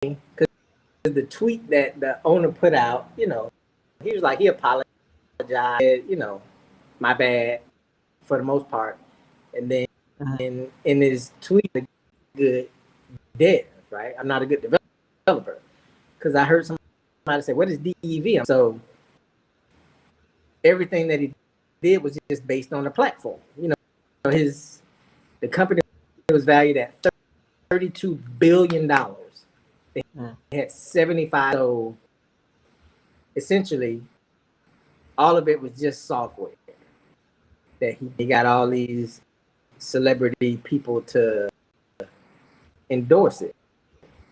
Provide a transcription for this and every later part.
because the tweet that the owner put out, he was like, he apologized, my bad for the most part. And then in his tweet, a good dev, right? I'm not a good developer. Because I heard somebody say, what is DEV? So everything that he did was just based on the platform. The company was valued at $32 billion. They had 75. So essentially, all of it was just software. That he got all these celebrity people to endorse it.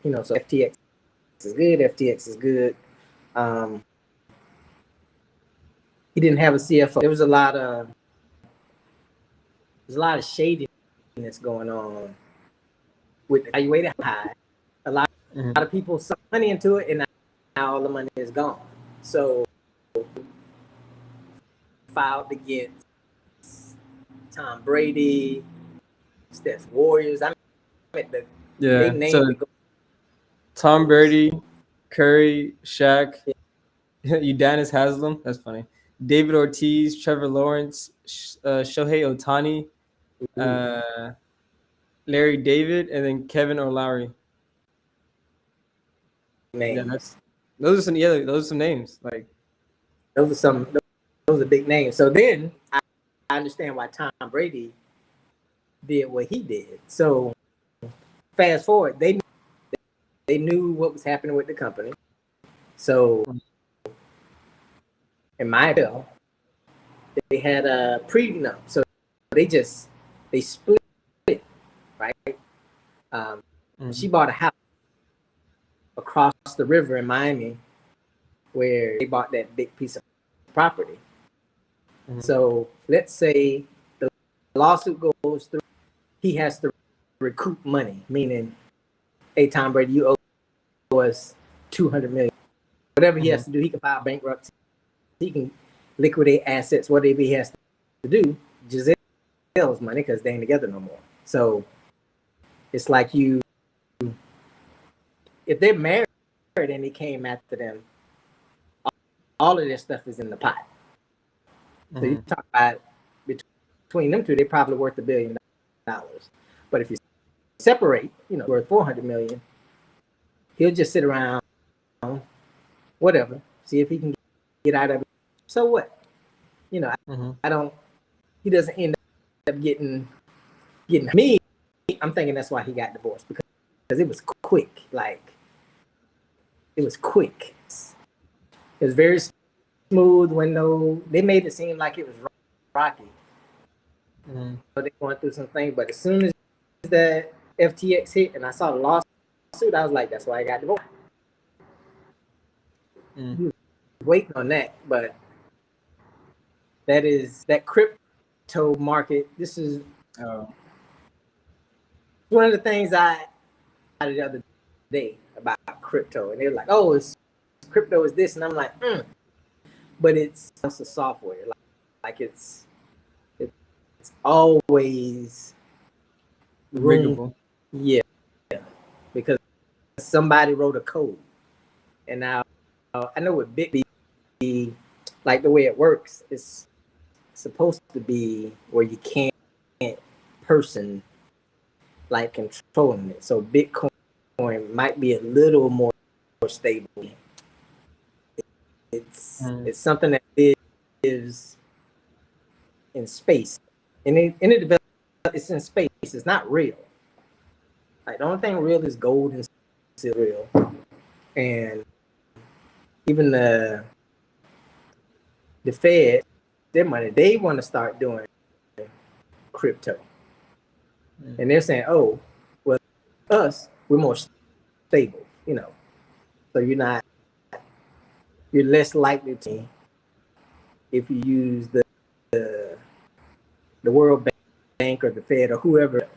So FTX is good. FTX is good. He didn't have a CFO. There was a lot of shadiness going on with the valuated high. A lot of people sunk money into it, and now all the money is gone. So filed against Tom Brady, Steph Warriors. The big names. So Tom Brady, Curry, Shaq, Udonis Haslem. That's funny. David Ortiz, Trevor Lawrence, Shohei Ohtani, Larry David, and then Kevin O'Leary. Names. Those are some names. Like those are big names. So then I understand why Tom Brady did what he did. So fast forward, they knew what was happening with the company. So in my opinion, they had a prenup. So they split, right? She bought a house across the river in Miami where they bought that big piece of property. So let's say the lawsuit goes through, he has to recoup money, meaning, hey, Tom Brady, you owe us $200 million. Whatever he has to do, he can file bankruptcy, he can liquidate assets, whatever he has to do. Giselle's money, because they ain't together no more. So it's like if they're married and he came after them, all of their stuff is in the pot. So you talk about between them two, they're probably worth $1 billion. But if you separate, worth $400 million, he'll just sit around, whatever, see if he can get out of it. So what? I don't. He doesn't end up getting me. I'm thinking that's why he got divorced, because it was quick. Like it was quick. It was very smooth. They made it seem like it was rocky. So they going through some things, but as soon as the FTX hit and I saw the lawsuit, I was like, that's why I got divorced. He was waiting on that, but that crypto market. This is one of the things I had the other day about crypto, and they were like, "Oh, crypto is this," and I'm like, but it's a software. Like it's always riggable. Yeah, because somebody wrote a code, and now I know with Bitcoin, like the way it works, it's supposed to be where you can't person like controlling it. So Bitcoin might be a little more stable. It's something that is in space, and it's in space. It's not real. Like the only thing real is gold and silver real, and even the Fed, their money, they want to start doing crypto, and they're saying, "Oh, well, we're more stable, so you're less likely to, if you use the World Bank or the Fed or whoever."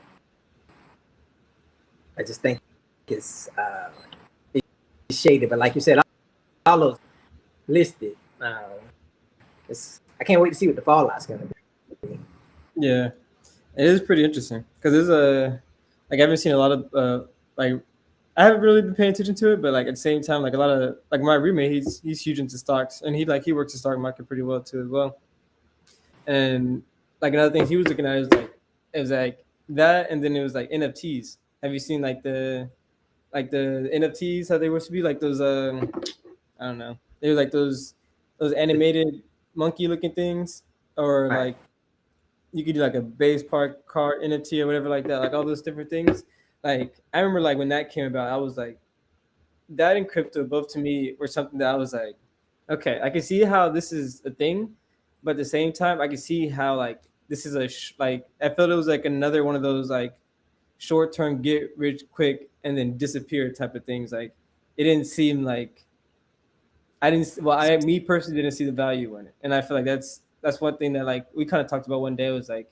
I just think it's shaded, but like you said, all those listed. I can't wait to see what the fallout's gonna be. Yeah, it is pretty interesting because there's I haven't seen a lot of I I haven't really been paying attention to it, but like at the same time, like a lot of like my roommate, he's huge into stocks, and he works the stock market pretty well too as well. And like another thing he was looking at is like it was like that, and then it was like NFTs. Have you seen like the NFTs how they were to be like those I don't know, they were like those animated monkey looking things, or Right. like you could do like a base park car NFT or whatever like that, like all those different things. Like I remember like when that came about, I was like that and crypto both to me were something that I was like, okay, I can see how this is a thing, but at the same time, I can see how like this is like I felt it was like another one of those like short term get rich quick and then disappear type of things. Like it didn't seem like I didn't. Well, I me personally didn't see the value in it, and I feel like that's one thing that like we kind of talked about one day. Was like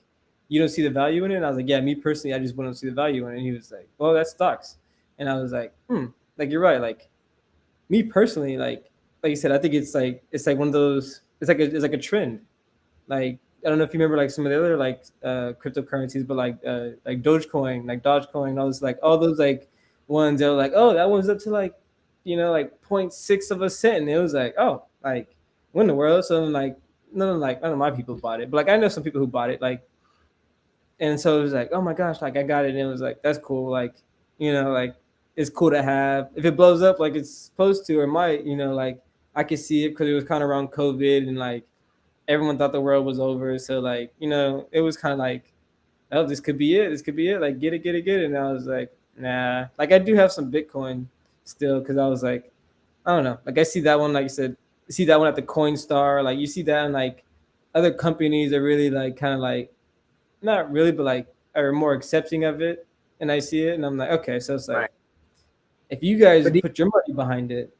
you don't see the value in it, and I was like, yeah, me personally, I just wouldn't see the value in it. And he was like, well, that stocks, and I was like, like you're right, like me personally, like you said, I think it's like one of those. It's like a trend. Like I don't know if you remember like some of the other like cryptocurrencies, but like Dogecoin, all those like ones that were like, oh, that one's up to like like 0.6 of a cent, and it was like, oh, like what in the world? So I'm like none of my people bought it, but like I know some people who bought it, like, and so it was like, oh my gosh, like I got it, and it was like that's cool, like like it's cool to have. If it blows up like it's supposed to or might, like I could see it because it was kind of around COVID and like everyone thought the world was over. So like, it was kind of like, oh, this could be it. This could be it. Like, get it, get it, get it. And I was like, nah. Like, I do have some Bitcoin still because I was like, I don't know. Like, I see that one, like you said, see that one at the Coinstar. Like, you see that in like other companies are really like kind of like, not really, but like are more accepting of it. And I see it and I'm like, okay. So it's like, Right. if you guys But put your money behind it,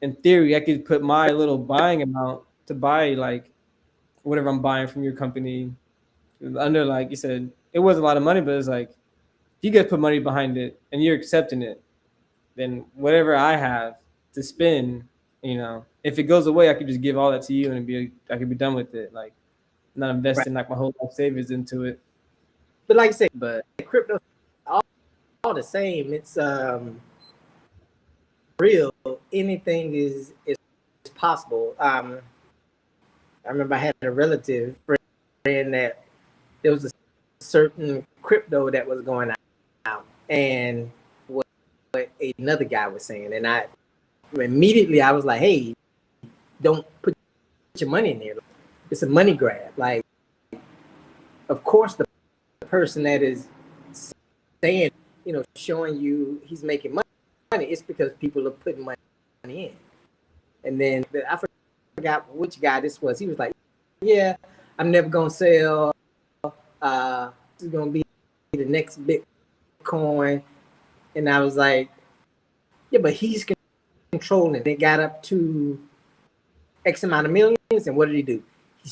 in theory, I could put my little buying amount to buy like whatever I'm buying from your company under, like you said, it was a lot of money, but it's like if you guys put money behind it and you're accepting it, then whatever I have to spend, if it goes away, I could just give all that to you and I could be done with it. Like not right. investing like my whole life savings into it. But like I say, But crypto all the same. It's real. Anything is possible. I remember I had a relative friend that there was a certain crypto that was going out, and what another guy was saying, and I immediately I was like, hey, don't put your money in there. It's a money grab. Like, of course, the person that is saying, showing you he's making money, it's because people are putting money in. And then I forgot which guy this was. He was like, yeah, I'm never going to sell. This is going to be the next Bitcoin. And I was like, yeah, but he's controlling it. It got up to X amount of millions. And what did he do? He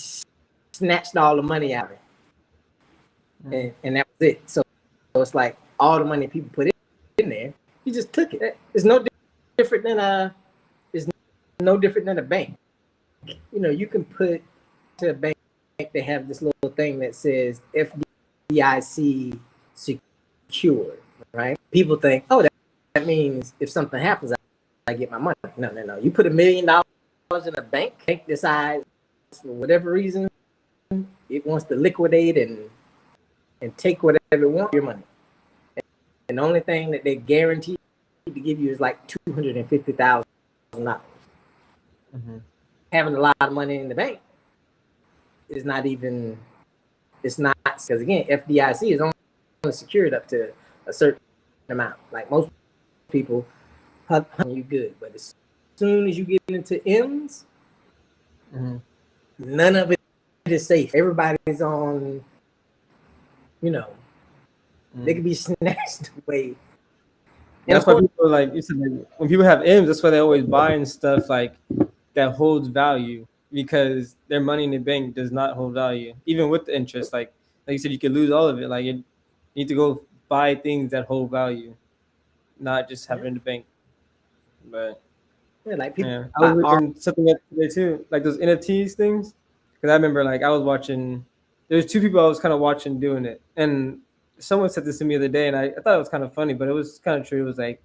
snatched all the money out of it. And that was it. So it's like all the money people put in there, he just took it. It's no different than a bank. You can put to a bank, they have this little thing that says FDIC secured, right? People think, oh, that means if something happens, I get my money. No. You put $1 million in a bank decides for whatever reason it wants to liquidate and take whatever it wants, your money. And the only thing that they guarantee to give you is like $250,000. Having a lot of money in the bank is not even. It's not because again, FDIC is only secured up to a certain amount. Like most people, you good, but as soon as you get into M's, none of it is safe. Everybody's on. They could be snatched away. And that's why people like you said, like, when people have M's, that's why they always buying stuff like that holds value because their money in the bank does not hold value, even with the interest. Like you said, you could lose all of it. Like you need to go buy things that hold value, not just have it in the bank. But like people, I was looking something up today too, like those NFTs things. Because I remember like I was watching. There's two people I was kind of watching doing it, and someone said this to me the other day, and I thought it was kind of funny, but it was kind of true. It was like,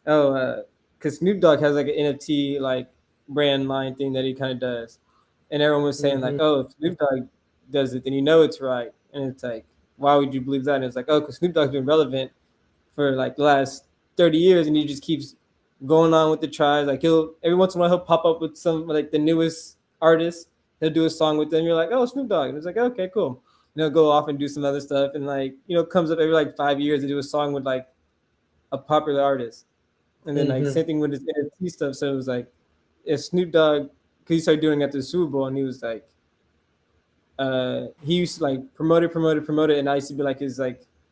oh, because Snoop Dogg has like an NFT like brand line thing that he kind of does, and everyone was saying like, Mm-hmm. oh, if Snoop Dogg does it, then you know it's right, and it's like, why would you believe that? And it's like, oh, because Snoop Dogg's been relevant for like the last 30 years, and he just keeps going on with the tribes. Like he'll every once in a while he'll pop up with some like the newest artist. He'll do a song with them. You're like, oh, Snoop Dogg, and it's like, okay, cool. And he'll go off and do some other stuff, and like comes up every like 5 years to do a song with like a popular artist. And then like Mm-hmm. same thing with his NFT stuff. So it was like if Snoop Dogg, because he started doing it at the Super Bowl, and he was like, he used to like promote it, and I used to be like his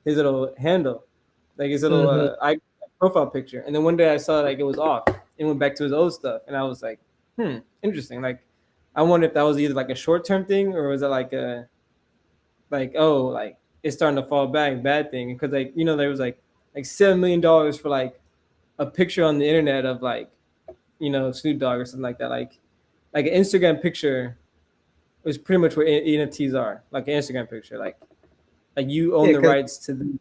little handle, like his little Mm-hmm. profile picture. And then one day I saw like it was off and went back to his old stuff, and I was like, interesting. Like I wonder if that was either like a short term thing or was it like a like oh like it's starting to fall back bad thing because like there was like $7 million for like a picture on the internet of like Snoop Dogg or something like that like an Instagram picture is pretty much what NFTs are, like an Instagram picture, like you own Yeah, the because rights to the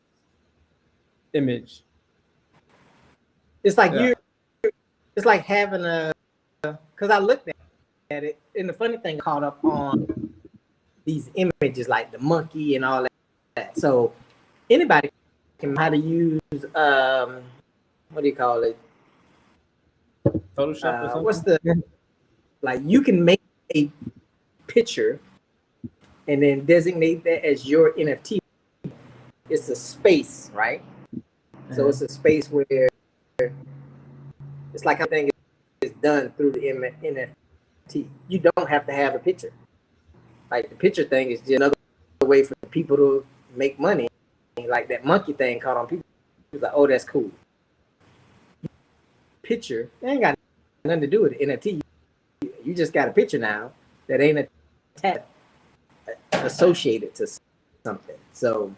image. it's like Yeah. it's like having a. Because I looked at it, and the funny thing, caught up on these images like the monkey and all that. So anybody can know how to use what do you call it? Photoshop or What's something. the like? You can make a picture and then designate that as your NFT. It's a space, right? So it's a space where it's like everything is done through the NFT. You don't have to have a picture. Like the picture thing is just another way for people to make money. Like that monkey thing caught on people. It's like, oh, that's cool. Picture, it ain't got nothing to do with the NFT. You just got a picture now that ain't associated to something. So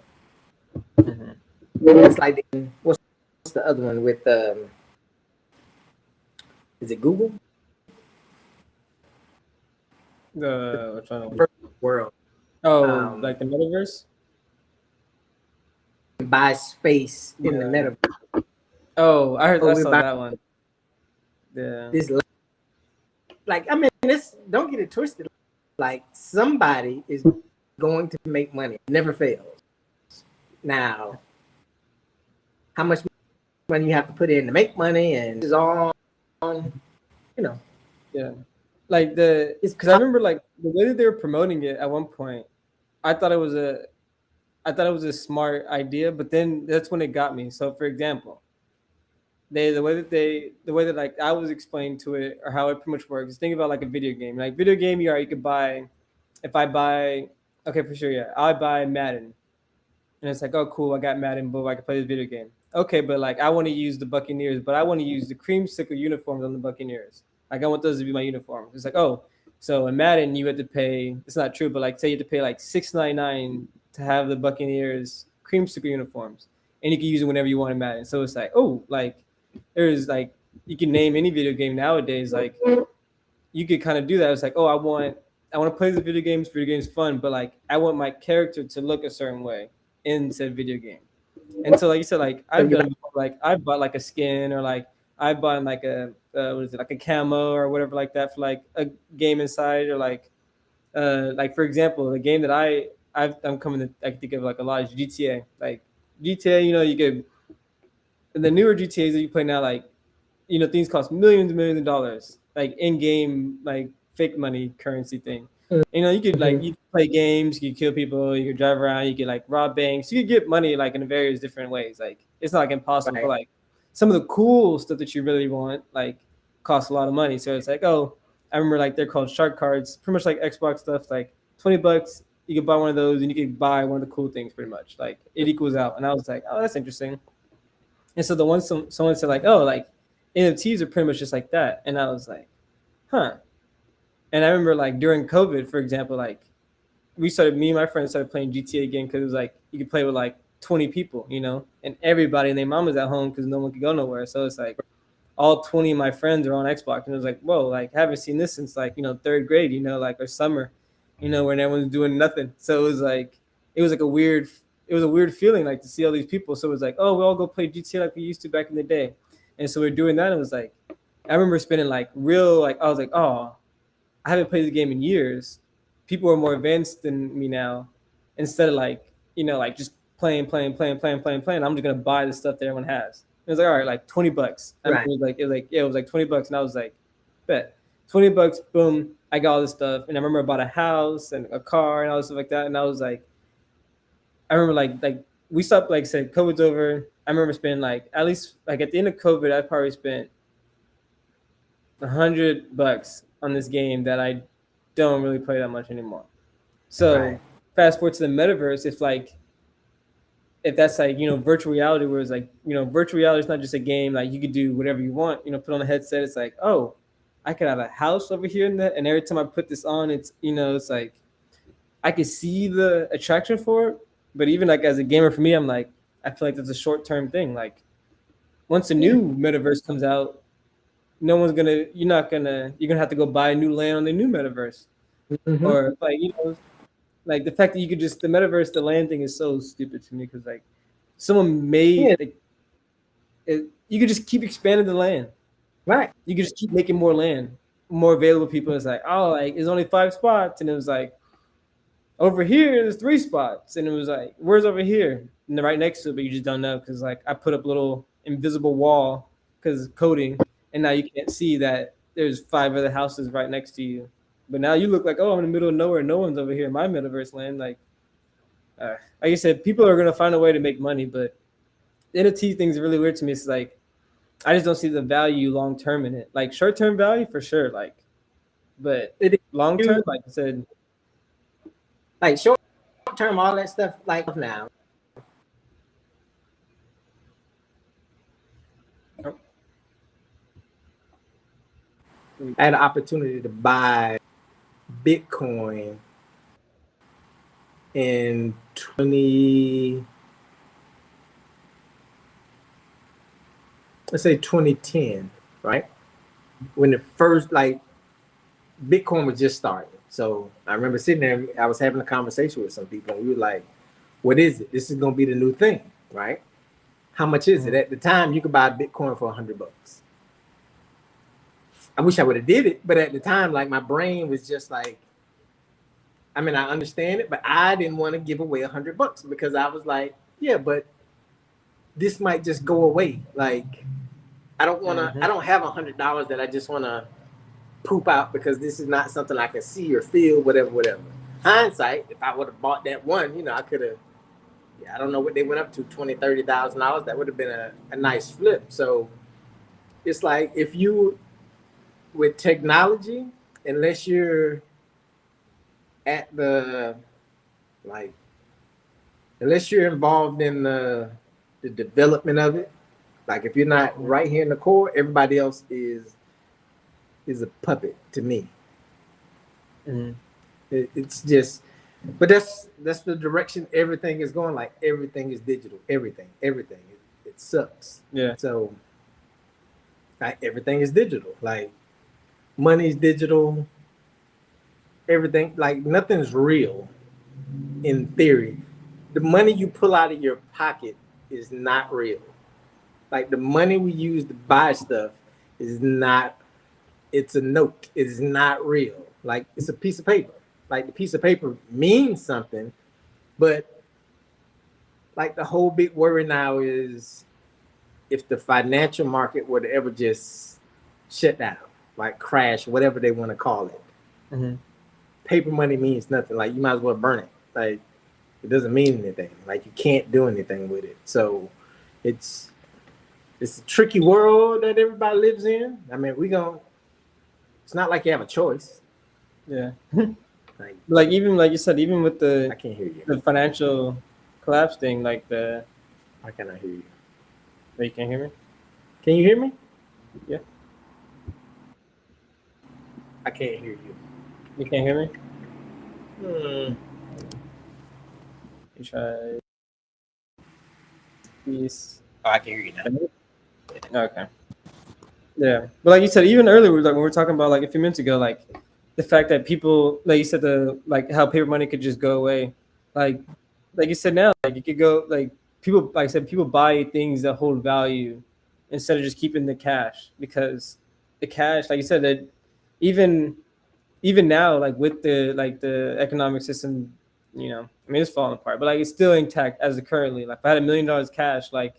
it's like what's the other one with is it Google? The which one? World. Like the metaverse. Buy space in the metaverse. Oh, I Oh, saw that one. Yeah. This like I mean, this don't get it twisted. Like somebody is going to make money. It never fails. Now, how much money you have to put in to make money, and is on, Yeah. Like because I remember like the way that they were promoting it at one point, I thought it was a smart idea, but then that's when it got me. So for example, the way that like I was explained to it or how it pretty much works is think about like a video game. Like video game, you could buy if I buy okay for sure, yeah. I buy Madden. And it's like, oh cool, I got Madden, boom, I can play this video game. Okay, but like I want to use the Buccaneers, but I want to use the creamsicle uniforms on the Buccaneers. Like I want those to be my uniforms. It's like, oh, so in Madden you had to pay. It's not true, but like say you had to pay like $6.99 to have the Buccaneers creamsicle uniforms, and you can use it whenever you want in Madden. So it's like, oh, like there's like you can name any video game nowadays. Like you could kind of do that. It's like, oh, I want to play the video games. Video games fun, but like I want my character to look a certain way in said video game. And so, like you said, like I've done before, like I bought like a skin or like I bought like a what is it like a camo or whatever like that for like a game inside or like for example the game that I'm coming to I can think of like a lot is GTA. Like GTA, you could the newer GTA's that you play now, like things cost millions and millions of dollars, like in-game like fake money currency thing. You could like you could play games, you could kill people, you could drive around, you could like rob banks, you could get money like in various different ways. Like it's not like impossible, right. but like some of the cool stuff that you really want like costs a lot of money. So it's like, oh, I remember like they're called shark cards, pretty much like Xbox stuff, like $20 you could buy one of those and you could buy one of the cool things pretty much. Like it equals out. And I was like, oh, that's interesting. And so the one someone said like, oh, like NFTs are pretty much just like that. And I was like, huh. And I remember like during COVID, for example, like me and my friends started playing GTA again because it was like you could play with like 20 people, and everybody and their mom was at home because no one could go nowhere. So it's like all 20 of my friends are on Xbox, and it was like, whoa, like I haven't seen this since like third grade, like or summer, when everyone's doing nothing. So it was like a weird it was a weird feeling like to see all these people. So it was like, oh, we all go play GTA like we used to back in the day. And so we're doing that. And it was like, I remember spending like real, like, I was like, oh, I haven't played the game in years. People are more advanced than me now. Instead of like, like just playing. I'm just gonna buy the stuff that everyone has. It was like, all right, like $20. Right. It was like $20, and I was like, bet $20, boom, I got all this stuff. And I remember I bought a house and a car and all this stuff like that. And I was like, I remember like we stopped, like I said, COVID's over. I remember spending like at least like at the end of COVID, I probably spent $100 on this game that I don't really play that much anymore. So fast forward to the metaverse, if that's like, virtual reality, where it's like, virtual reality is not just a game, like you could do whatever you want, put on a headset. It's like, oh, I could have a house over here and every time I put this on, it's, it's like I could see the attraction for it. But even like as a gamer, for me, I'm like, I feel like that's a short-term thing. Like once a new metaverse comes out, you're gonna have to go buy a new land on the new metaverse. Mm-hmm. Or like, like the fact that you could just, the metaverse, the land thing is so stupid to me, because like someone made you could just keep expanding the land. Right. You could just keep making more land, more available people. It's like, oh, like there's only 5 spots, and it was like over here there's 3 spots, and it was like, where's over here? And they're right next to it, but you just don't know, because like I put up a little invisible wall because coding, and now you can't see that there's 5 other houses right next to you. But now you look like, oh, I'm in the middle of nowhere. No one's over here in my metaverse land. Like I said, people are gonna find a way to make money, but the NFT thing is really weird to me. It's like I just don't see the value long term in it. Like short term value for sure, like, but long term, like I said, like short term, all that stuff. Like now, I had an opportunity to buy Bitcoin in 2010, right? When the first Bitcoin was just starting. So I remember sitting there, I was having a conversation with some people, and we were like, what is it? This is gonna be the new thing, right? How much is it? At the time, you could buy Bitcoin for $100. I wish I would have did it, but at the time, like my brain was just like, I mean, I understand it, but I didn't want to give away $100 because I was like, yeah, but this might just go away. Like, I don't want to, I don't have $100 that I just want to poop out because this is not something I can see or feel, whatever. Hindsight, if I would have bought that one, I could have, I don't know what they went up to, $20,000, $30,000. That would have been a nice flip. So it's like, if you, with technology, unless you're at the, unless you're involved in the development of it, like if you're not right here in the core, everybody else is a puppet to me. It's just, but that's the direction everything is going. Like everything is digital. Everything. It sucks. Yeah. So like everything is digital. Like money's digital. Everything, like nothing's real in theory. The money you pull out of your pocket is not real. Like the money we use to buy stuff is not, it's a note. It is not real. Like it's a piece of paper. Like the piece of paper means something, but like the whole big worry now is if the financial market were to ever just shut down, like crash, whatever they want to call it. Paper money means nothing. Like you might as well burn it. Like it doesn't mean anything. Like you can't do anything with it. So it's a tricky world that everybody lives in. I mean, it's not like you have a choice. Yeah. like even like you said, even with I can't hear you. The financial collapse thing, like the. I cannot hear you. Oh, you can't hear me? Can you hear me? Yeah. I can't hear you. You can't hear me? You try. Peace. Oh, I can hear you now. Okay. Yeah, but like you said, even earlier, when we were talking about like a few minutes ago, like the fact that people, like you said, how paper money could just go away. Like like you said now, like you could go like people, like I said, people buy things that hold value instead of just keeping the cash, because the cash, like you said, that even even now, like with the economic system, I mean, it's falling apart, but like it's still intact as of currently. Like if I had $1 million cash, like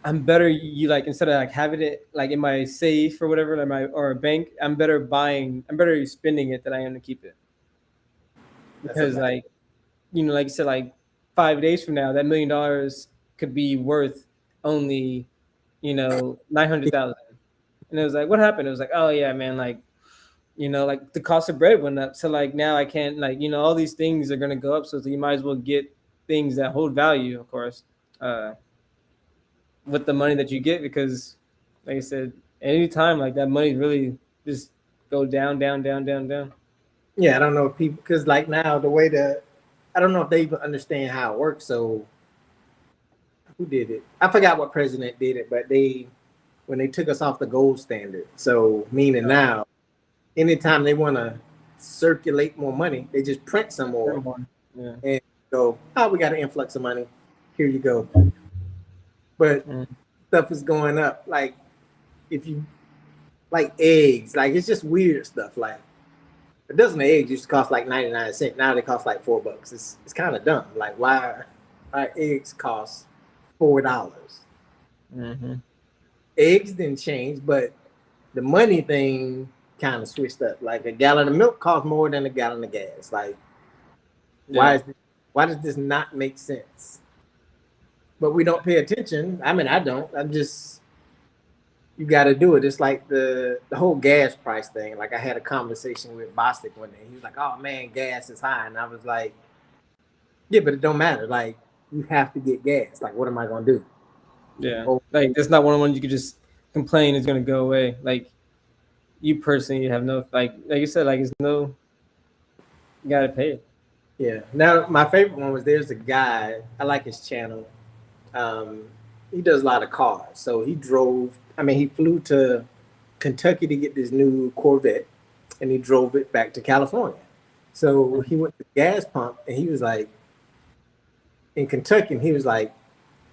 I'm better, you like, instead of like having it like in my safe or whatever, like my or a bank, I'm better spending it than I am to keep it. That's a Because fact. like, like you said, like 5 days from now, that $1 million could be worth only, 900,000. And it was like, what happened? It was like, oh yeah, man, like, like the cost of bread went up. So like now I can't, like, all these things are gonna go up. So you might as well get things that hold value, of course, uh, with the money that you get, because like I said, anytime like that money really just go down, down, down, down, down. Yeah, I don't know if people, because like now the way that I don't know if they even understand how it works. So who did it? I forgot what president did it, but they when they took us off the gold standard. So meaning now, anytime they want to circulate more money, they just print some more Yeah. and go, oh, we got an influx of money. Here you go. But Mm. stuff is going up. Like if you like eggs, like it's just weird stuff. Like a dozen of eggs used to cost like 99 cents. Now they cost like $4. It's kind of dumb. Like why eggs cost $4? Mm-hmm. Eggs didn't change, but the money thing kind of switched up. Like a gallon of milk costs more than a gallon of gas. Like why Yeah. is this, why does this not make sense? But we don't pay attention. I mean, I don't. I'm just you got to do it. It's like the whole gas price thing. Like I had a conversation with Bostic one day. He was like, "Oh man, gas is high," and I was like, "Yeah, but it don't matter. Like you have to get gas. Like what am I gonna do?" Yeah. Oh Like that's not one of the ones you could just complain is gonna go away. Like you personally have no, like you said, like it's no, you gotta pay it. yeah. Now my favorite one was there's a guy. I like his channel. Um, he does a lot of cars. So he drove. I mean, he flew to Kentucky to get this new Corvette, and he drove it back to California. So he went to the gas pump, and he was like, in Kentucky, and he was like,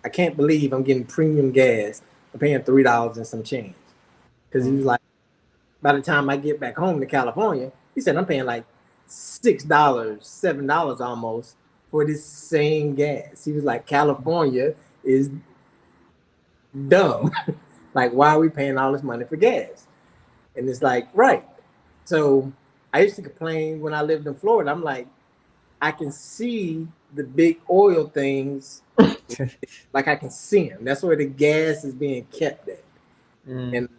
I can't believe I'm getting premium gas. I'm paying $3 and some change. Because he was Mm. like, by the time I get back home to California, he said I'm paying like $6, $7 almost for this same gas. He was like, California is dumb. Like, why are we paying all this money for gas? And it's like, right. So I used to complain when I lived in Florida. I'm like, I can see the big oil things, like I can see them. That's where the gas is being kept at. Mm. And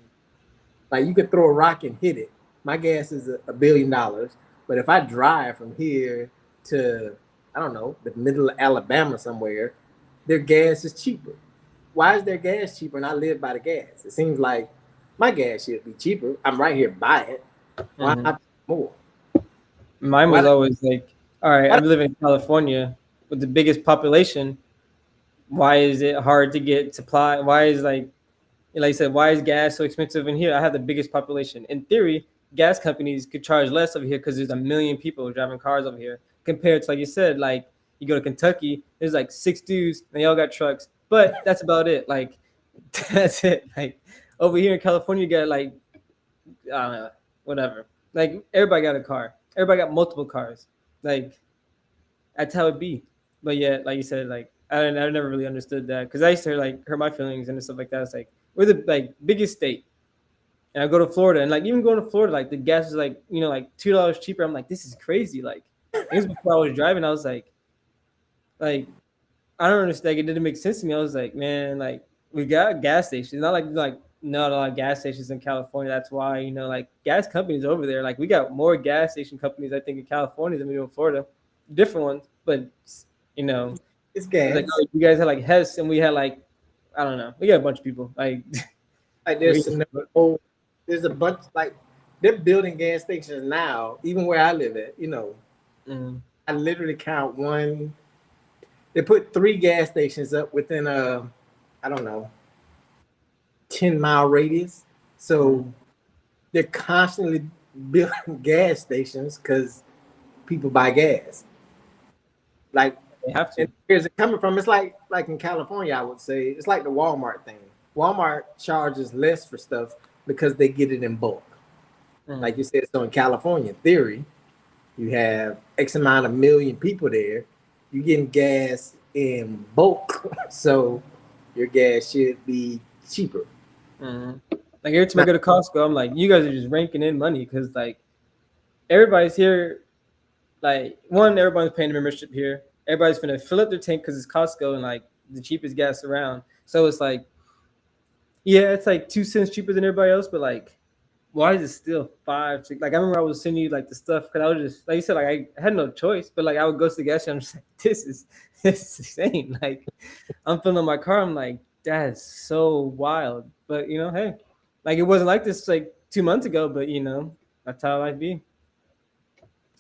like you could throw a rock and hit it. My gas is $1 billion, but if I drive from here to I don't know the middle of Alabama somewhere, their gas is cheaper. Why is their gas cheaper and I live by the gas? It seems like my gas should be cheaper. I'm right here by it. Why Mm-hmm. not more? Mine Why? was always like, all right, Why I'm living in California with the biggest population. Why is it hard to get supply? Why is like I said, why is gas so expensive in here? I have the biggest population. In theory, gas companies could charge less over here because there's a million people driving cars over here. Compared to, like you said, like you go to Kentucky, there's like 6 dudes, and they all got trucks. But that's about it. Like that's it. Like over here in California, you got like I don't know, whatever. Like everybody got a car. Everybody got multiple cars. Like that's how it be. But yeah, like you said, like I never really understood that because I used to like hurt my feelings and stuff like that. It's like we're the like biggest state, and I go to Florida, and like even going to Florida, like the gas is like like $2 cheaper. I'm like, this is crazy. Like I guess before I was driving, I was like I don't understand. Like, it didn't make sense to me. I was like, man, like we got gas stations. Not like not a lot of gas stations in California. That's why like gas companies over there. Like we got more gas station companies I think in California than we do in Florida. Different ones, but you know, it's it's like, gas? oh, you guys had like Hess, and we had like I don't know. We got a bunch of people. Like Like we, there's a bunch like they're building gas stations now, even where I live at. mm, I literally count one. They put 3 gas stations up within a, I don't know, 10-mile radius. So mm, they're constantly building gas stations because people buy gas. Like They have to. And where's it coming from? It's like in California, I would say it's like the Walmart thing. Walmart charges less for stuff because they get it in bulk. Like you said, so in California, in theory, you have X amount of million people there. You're getting gas in bulk, so your gas should be cheaper. Like every time I go to Costco, I'm like, you guys are just ranking in money because like everybody's here. Like one, everybody's paying a membership here. Everybody's gonna fill up their tank because it's Costco and like the cheapest gas around. So it's like, yeah, it's like 2 cents cheaper than everybody else, but like, why is it still 5, 6? Like I remember I was sending you like the stuff because I was just like you said, like I had no choice, but like I would go to the gas station. I'm just like, this is insane. Like I'm filling up my car. I'm like, that's so wild. But you know, hey, like it wasn't like this like 2 months ago, but you know, that's how life be.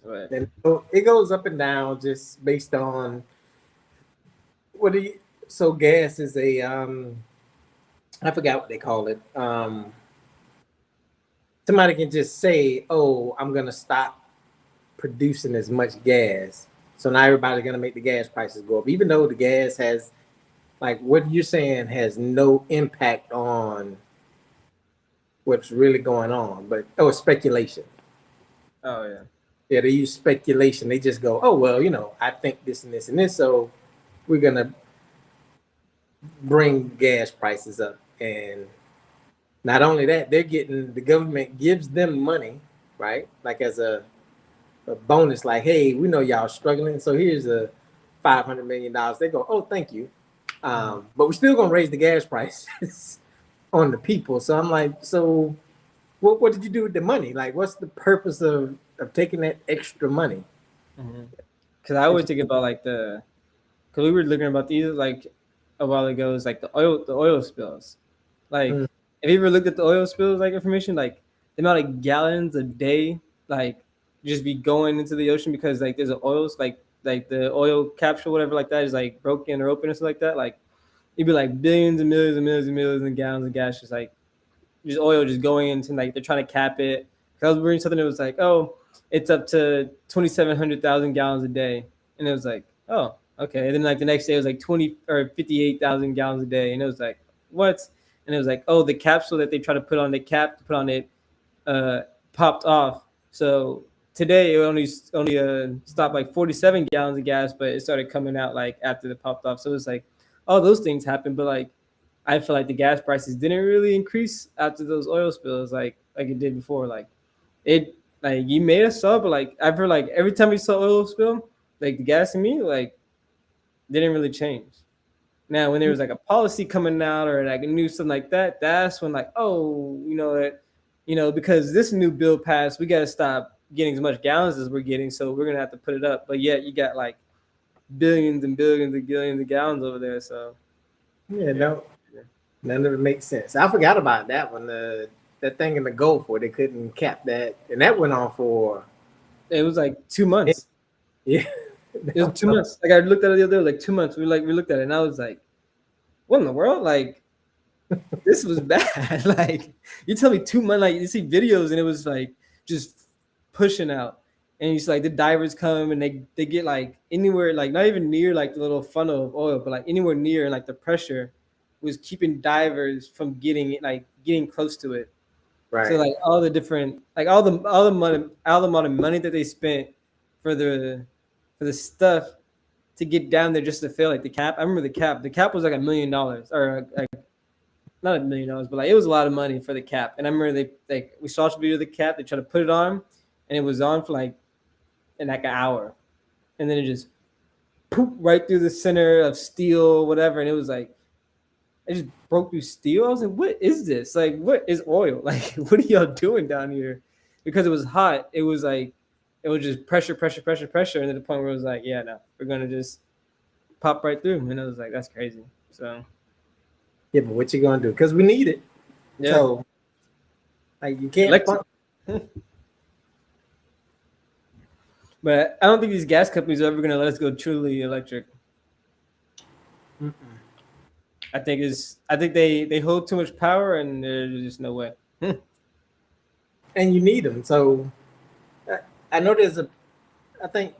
But And so it goes up and down just based on what do you. So gas is a I forgot what they call it. Somebody can just say, "Oh, I'm gonna stop producing as much gas," so now everybody's gonna make the gas prices go up, even though the gas has, like what you're saying, has no impact on what's really going on. But speculation. oh yeah. Yeah, they use speculation. They just go, "Oh well, I think this and this and this, so we're gonna bring gas prices up." And not only that, the government gives them money, right? Like as a bonus, like, hey, we know y'all struggling, so here's a $500 million. They go, oh, thank you, but we're still gonna raise the gas prices on the people. So I'm like, so what did you do with the money? Like, what's the purpose of taking that extra money? Because I always think about like because we were looking about these like a while ago, is like the oil spills. Like, if you ever looked at the oil spills like information, like the amount of gallons a day, like just be going into the ocean because like there's an oils like the oil capsule, whatever like that is like broken or open or something like that. Like it'd be like billions and millions and millions and millions of gallons of gas, just like just oil just going into like they're trying to cap it. Cause I was reading something that was like, oh, it's up to 2,700,000 gallons a day, and it was like, oh, okay. And then like the next day it was like 20 or 58,000 gallons a day, and it was like, what? And it was like, oh, the capsule that they try to put on the cap to put on it popped off. So today it only stopped like 47 gallons of gas, but it started coming out like after it popped off. So it's like, all those things happened, but like I feel like the gas prices didn't really increase after those oil spills like it did before. Like it like you made us saw, but like I've heard like every time we saw oil spill, like the gas in me like didn't really change. Now when there was like a policy coming out or like a new something like that, that's when like, oh, because this new bill passed, we gotta stop getting as much gallons as we're getting, so we're gonna have to put it up. But yet you got like billions and billions and billions of gallons over there. So yeah, no, none of it makes sense. I forgot about that one. That thing in the Gulf where they couldn't cap that, and that went on for. It was like 2 months. Yeah, it was 2 months. Like I looked at it the other day, like 2 months. We looked at it, and I was like, "What in the world?" Like this was bad. Like you tell me 2 months. Like you see videos, and it was like just pushing out, and you see like the divers come, and they get like anywhere, like not even near like the little funnel of oil, but like anywhere near, and like the pressure was keeping divers from getting close to it. right. So like all the different, like all the amount of money that they spent for the stuff to get down there just to fill like the cap. I remember the cap was like $1 million or like not $1 million, but like it was a lot of money for the cap. And I remember we saw a video of the cap. They tried to put it on, and it was on for like in like an hour, and then it just poop right through the center of steel, whatever, and it was like. It just broke through steel. I was like, what is this? Like, what is oil? Like, what are y'all doing down here? Because it was hot. It was like, it was just pressure. And to the point where it was like, yeah, no, we're going to just pop right through. And I was like, that's crazy. So. Yeah, but what you going to do? Because we need it. Yeah. So, like, you can't. But I don't think these gas companies are ever going to let us go truly electric. Mm-mm. I think they hold too much power, and there's just no way. And you need them. So I know I think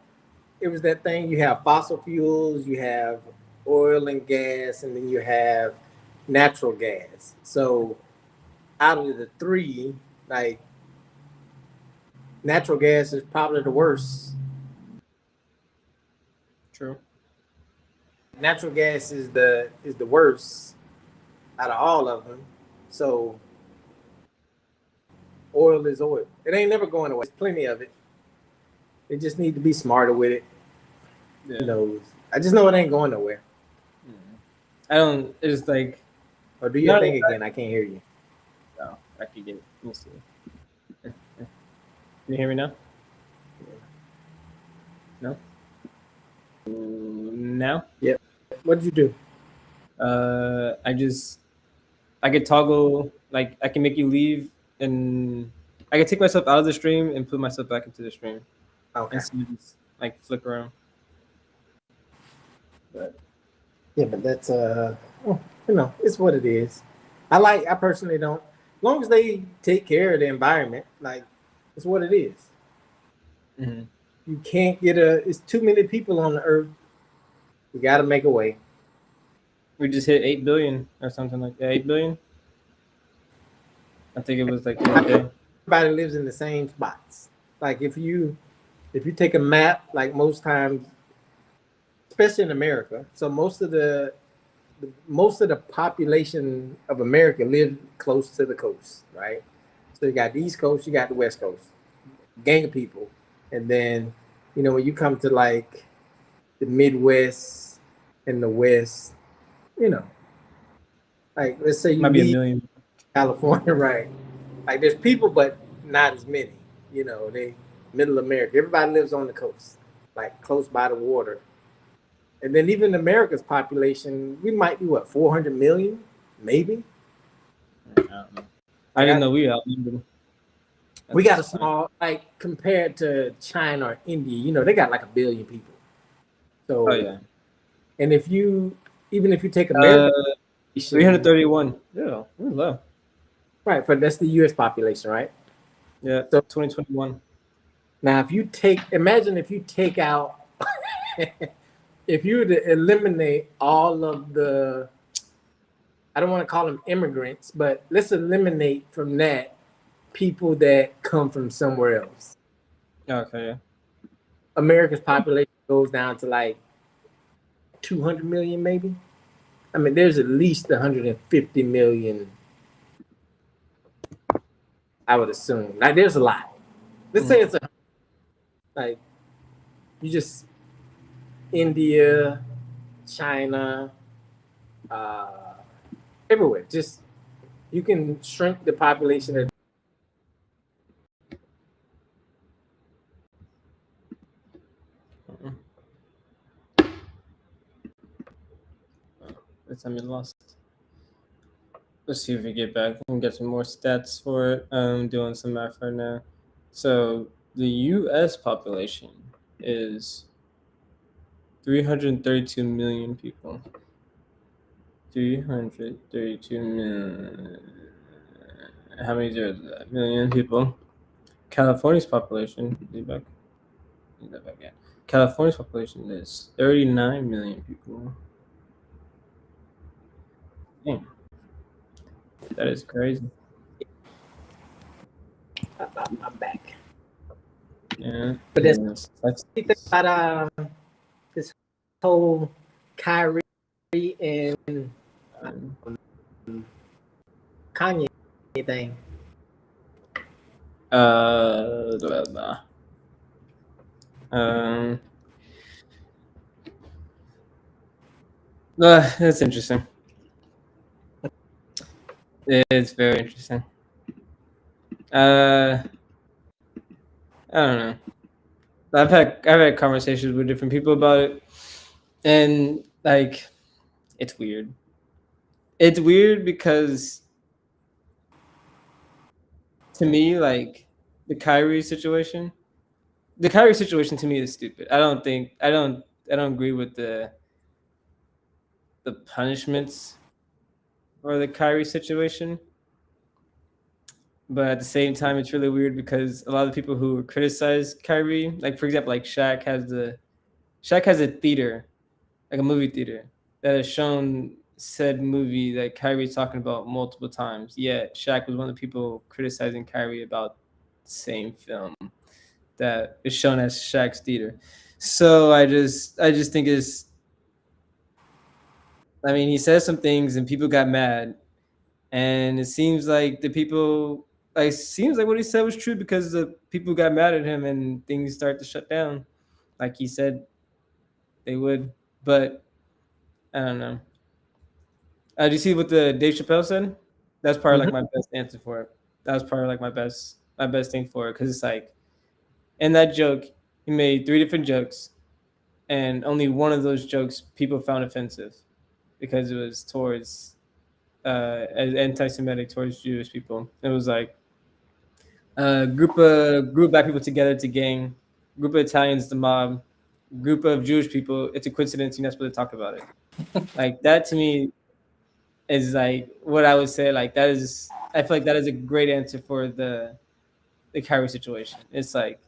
it was that thing. You have fossil fuels, you have oil and gas, and then you have natural gas. So out of the three, like natural gas is probably the worst. True. Natural gas is the worst out of all of them. So oil is oil. It ain't never going away. There's plenty of it. They just need to be smarter with it. Yeah. Who knows? I just know it ain't going nowhere. I don't. It's like. Or do your thing again. I can't hear you. No, I can get it. Let me see. Can you hear me now? No. Now? Yep. What did you do? I could toggle, like I can make you leave, and I can take myself out of the stream and put myself back into the stream. Okay. And so you just like flip around. But yeah, but that's it's what it is. I personally don't. As long as they take care of the environment, like it's what it is. Mm-hmm. You can't get it's too many people on the earth. You got to make a way. We just hit 8 billion or something like that. 8 billion. I think it was like everybody lives in the same spots. Like if you take a map, like most times, especially in America, so most of the population of America live close to the coast, right? So you got the East Coast, you got the West Coast, gang of people, and then when you come to like the Midwest and the West, like let's say you might be a leave million. California, right? Like there's people, but not as many. They middle America. Everybody lives on the coast, like close by the water. And then even America's population, we might be 400 million, maybe. I didn't know we outnumbered. We got a small, like compared to China or India, they got like 1 billion people. So, and even if you take America, 331. Yeah, low. Right, but that's the U.S. population, right? Yeah, so 2021. Now, imagine if you take out, if you were to eliminate all of the, I don't want to call them immigrants, but let's eliminate from that people that come from somewhere else. Okay, yeah. America's population goes down to like 200 million, maybe. I mean, there's at least 150 million, I would assume. Like, there's a lot. Let's say it's like, you just, India, China, everywhere. Just, you can shrink the population of This time you lost. Let's see if we get back and get some more stats for it. I'm doing some math right now. So the U.S. population is 332 million people. 332 million. How many zeros is that? Million people. California's population. California's population is 39 million people. Damn. That is crazy. I'm back. Yeah. But that's about this whole Kyrie and Kanye thing. That's interesting. It's very interesting. I don't know. I've had conversations with different people about it, and like, it's weird. It's weird because to me, like the Kyrie situation to me is stupid. I don't agree with the punishments for the Kyrie situation. But at the same time, it's really weird because a lot of people who criticize Kyrie, like for example, like Shaq has the Shaq has a theater, like a movie theater, that has shown said movie that Kyrie's talking about multiple times. Yet Shaq was one of the people criticizing Kyrie about the same film that is shown as Shaq's theater. So I just think it's. I mean, he says some things and people got mad, and it seems like the people. Like, seems like what he said was true because the people got mad at him and things start to shut down, like he said they would. But I don't know. Do you see what the Dave Chappelle said? That's probably like my best answer for it. That was probably like my best thing for it because it's like in that joke he made 3 different jokes and only one of those jokes people found offensive because it was towards anti-Semitic towards Jewish people. It was like a group of black people together to gang, group of Italians the mob, group of Jewish people. It's a coincidence you're not supposed to talk about it. Like that to me is like what I would say. Like that is, I feel like that is a great answer for the Kyrie situation. It's like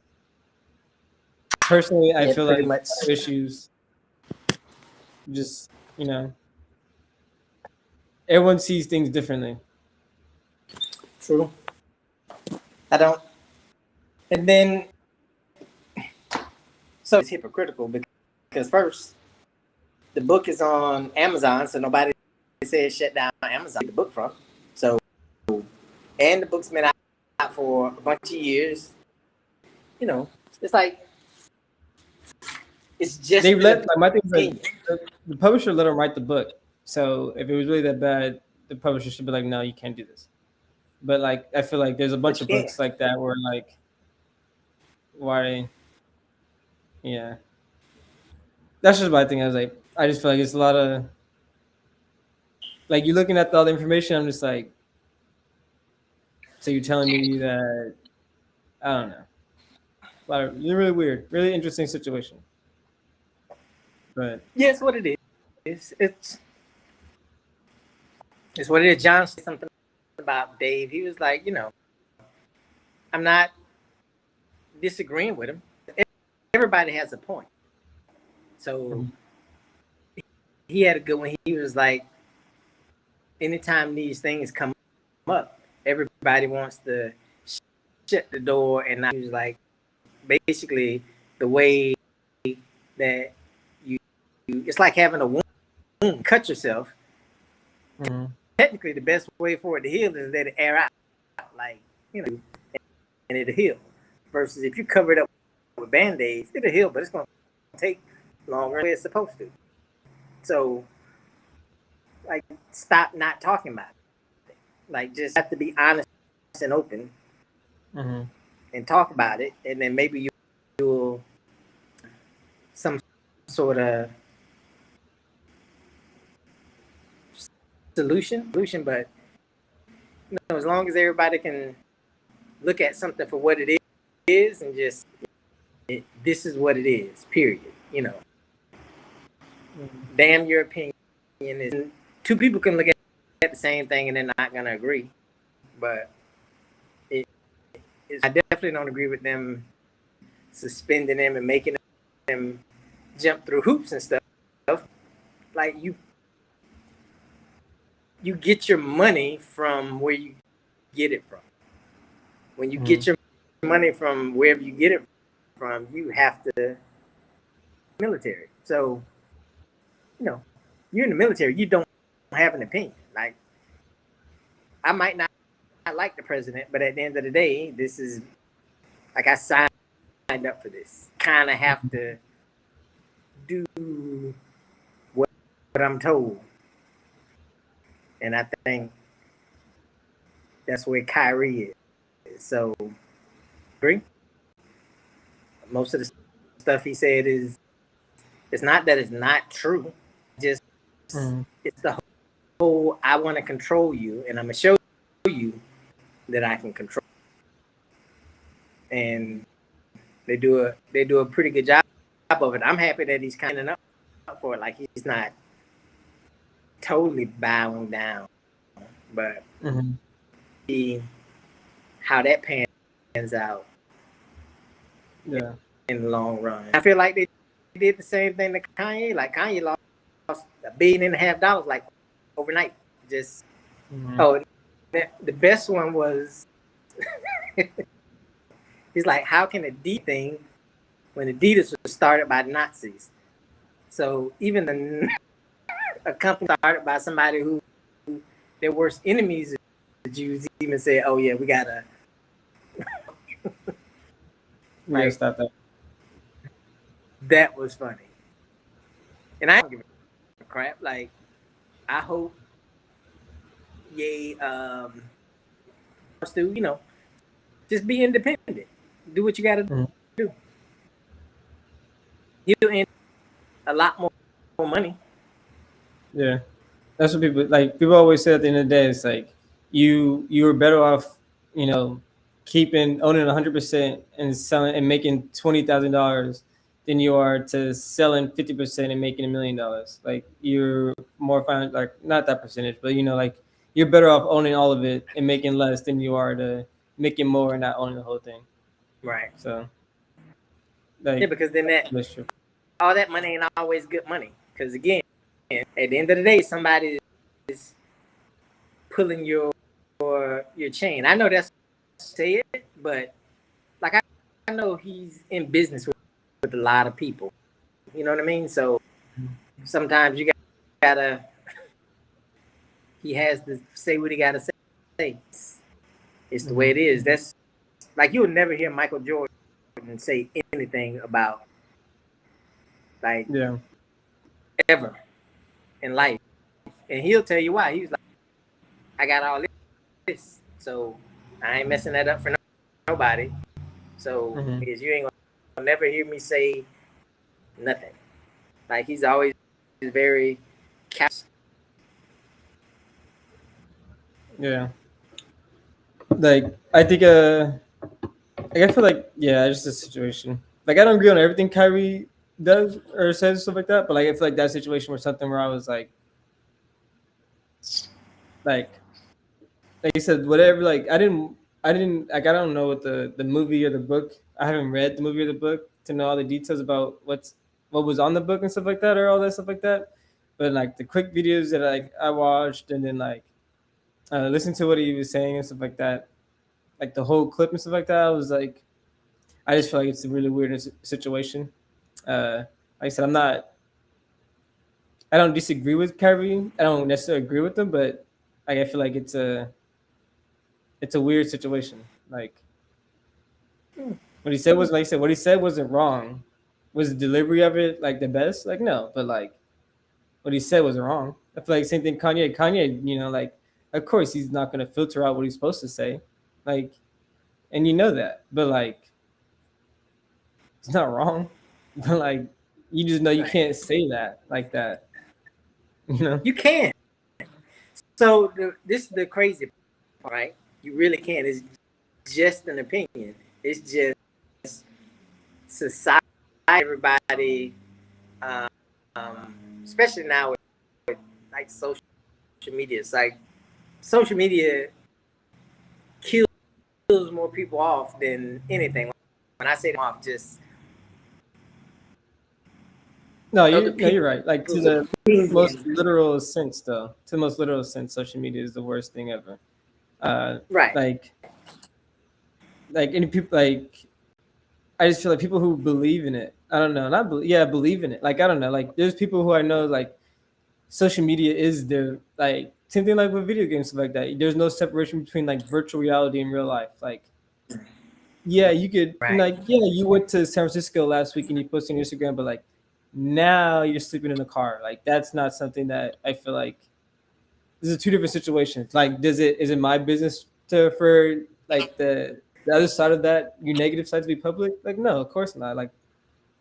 personally, I feel like much. issues. Just everyone sees things differently. True. I don't. And then, so it's hypocritical because first, the book is on Amazon, so nobody says shut down Amazon. The book from so, and the book's been out for a bunch of years. It's like it's just they let like my thing is like the publisher let them write the book. So if it was really that bad, the publisher should be like, no, you can't do this. But like I feel like there's a bunch of books like that where like why yeah. That's just my thing. I was like, I just feel like it's a lot of like you're looking at all the information, I'm just like, so you're telling me that I don't know. A lot of really weird, really interesting situation. But yeah, it's what it is. It's what it is. John said something about Dave. He was like, I'm not disagreeing with him. Everybody has a point. So he had a good one. He was like, anytime these things come up, everybody wants to shut the door, and he was like, basically, the way that it's like having a wound, cut yourself. Technically, the best way for it to heal is let it air out, like and it'll heal. Versus if you cover it up with Band-Aids, it'll heal, but it's going to take longer than it's supposed to. So, like, stop not talking about it. Like, just have to be honest and open and talk about it, and then maybe you'll some sort of solution. But as long as everybody can look at something for what it is and just this is what it is. Period. Damn your opinion is. Two people can look at the same thing and they're not gonna agree. But I definitely don't agree with them suspending them and making them jump through hoops and stuff. Like you get your money from where you get it from. When you get your money from wherever you get it from, you have to military. So, you're in the military, you don't have an opinion. Like, I might not like the president, but at the end of the day, this is like I signed up for this. Kind of have to do what I'm told. And I think that's where Kyrie is. So, agree. Most of the stuff he said it's not that it's not true. Just it's the whole I want to control you, and I'm gonna show you that I can control. And they do a pretty good job of it. I'm happy that he's kind of up for it. Like he's not totally bowing down, but see how that pans out in the long run. I feel like they did the same thing to Kanye. Like Kanye lost $1.5 billion like overnight. Just oh, the best one was he's like, how can a D thing when Adidas was started by Nazis? So even a company started by somebody who their worst enemies are the Jews even say, oh yeah, we gotta stop that. That was funny. And I don't give a crap. Like, I hope to, just be independent. Do what you gotta do. You'll end a lot more money. Yeah. That's what people always say at the end of the day. It's like you were better off, keeping owning 100% and selling and making $20,000 than you are to selling 50% and making $1 million. Like you're more fine, like not that percentage, but like you're better off owning all of it and making less than you are to making more and not owning the whole thing. Right. So yeah, because then that's true. All that money ain't always good money. Because again, at the end of the day, somebody is pulling your chain. I know that's say it, but like I know he's in business with a lot of people. You know what I mean? So sometimes you gotta he has to say what he gotta say. It's the way it is. That's like you would never hear Michael Jordan say anything about like ever in life. And he'll tell you why. He was like, I got all this, so I ain't messing that up for nobody. So because you ain't gonna never hear me say nothing. Like he's always very Yeah. Like I think I feel like just a situation. Like I don't agree on everything Kyrie does or says stuff like that, but like I feel like that situation was something where I was like you said, whatever. Like I didn't like I don't know what the movie or the book. I haven't read the movie or the book to know all the details about what was on the book and stuff like that or all that stuff like that. But like the quick videos that I watched and then like listened to what he was saying and stuff like that, like the whole clip and stuff like that, I was like, I just feel like it's a really weird situation. Like I said, I don't disagree with Kyrie. I don't necessarily agree with him, but like, I feel like it's a weird situation. Like what he said was like I said, what he said wasn't wrong. Was the delivery of it like the best? Like no, but like what he said was wrong. I feel like same thing Kanye. Kanye, like of course he's not gonna filter out what he's supposed to say. Like and you know that. But like it's not wrong. But like you just know you can't say that like that. You can't. So this is the crazy part, right? You really can't. It's just an opinion. It's just society, everybody, especially now with like social media. It's like social media kills more people off than anything. When I say them off, just you're right. Like to the most literal sense, though. To the most literal sense, social media is the worst thing ever. Right. Like any people, like I just feel like people who believe in it. I don't know, believe in it. Like I don't know, like there's people who I know like social media is their like same thing like with video games stuff like that. There's no separation between like virtual reality and real life. Like you could you went to San Francisco last week and you posted on Instagram, but like now you're sleeping in the car. Like that's not something that I feel like this is two different situations. Like is it my business for like the other side of that, your negative side to be public? Like no, of course not. Like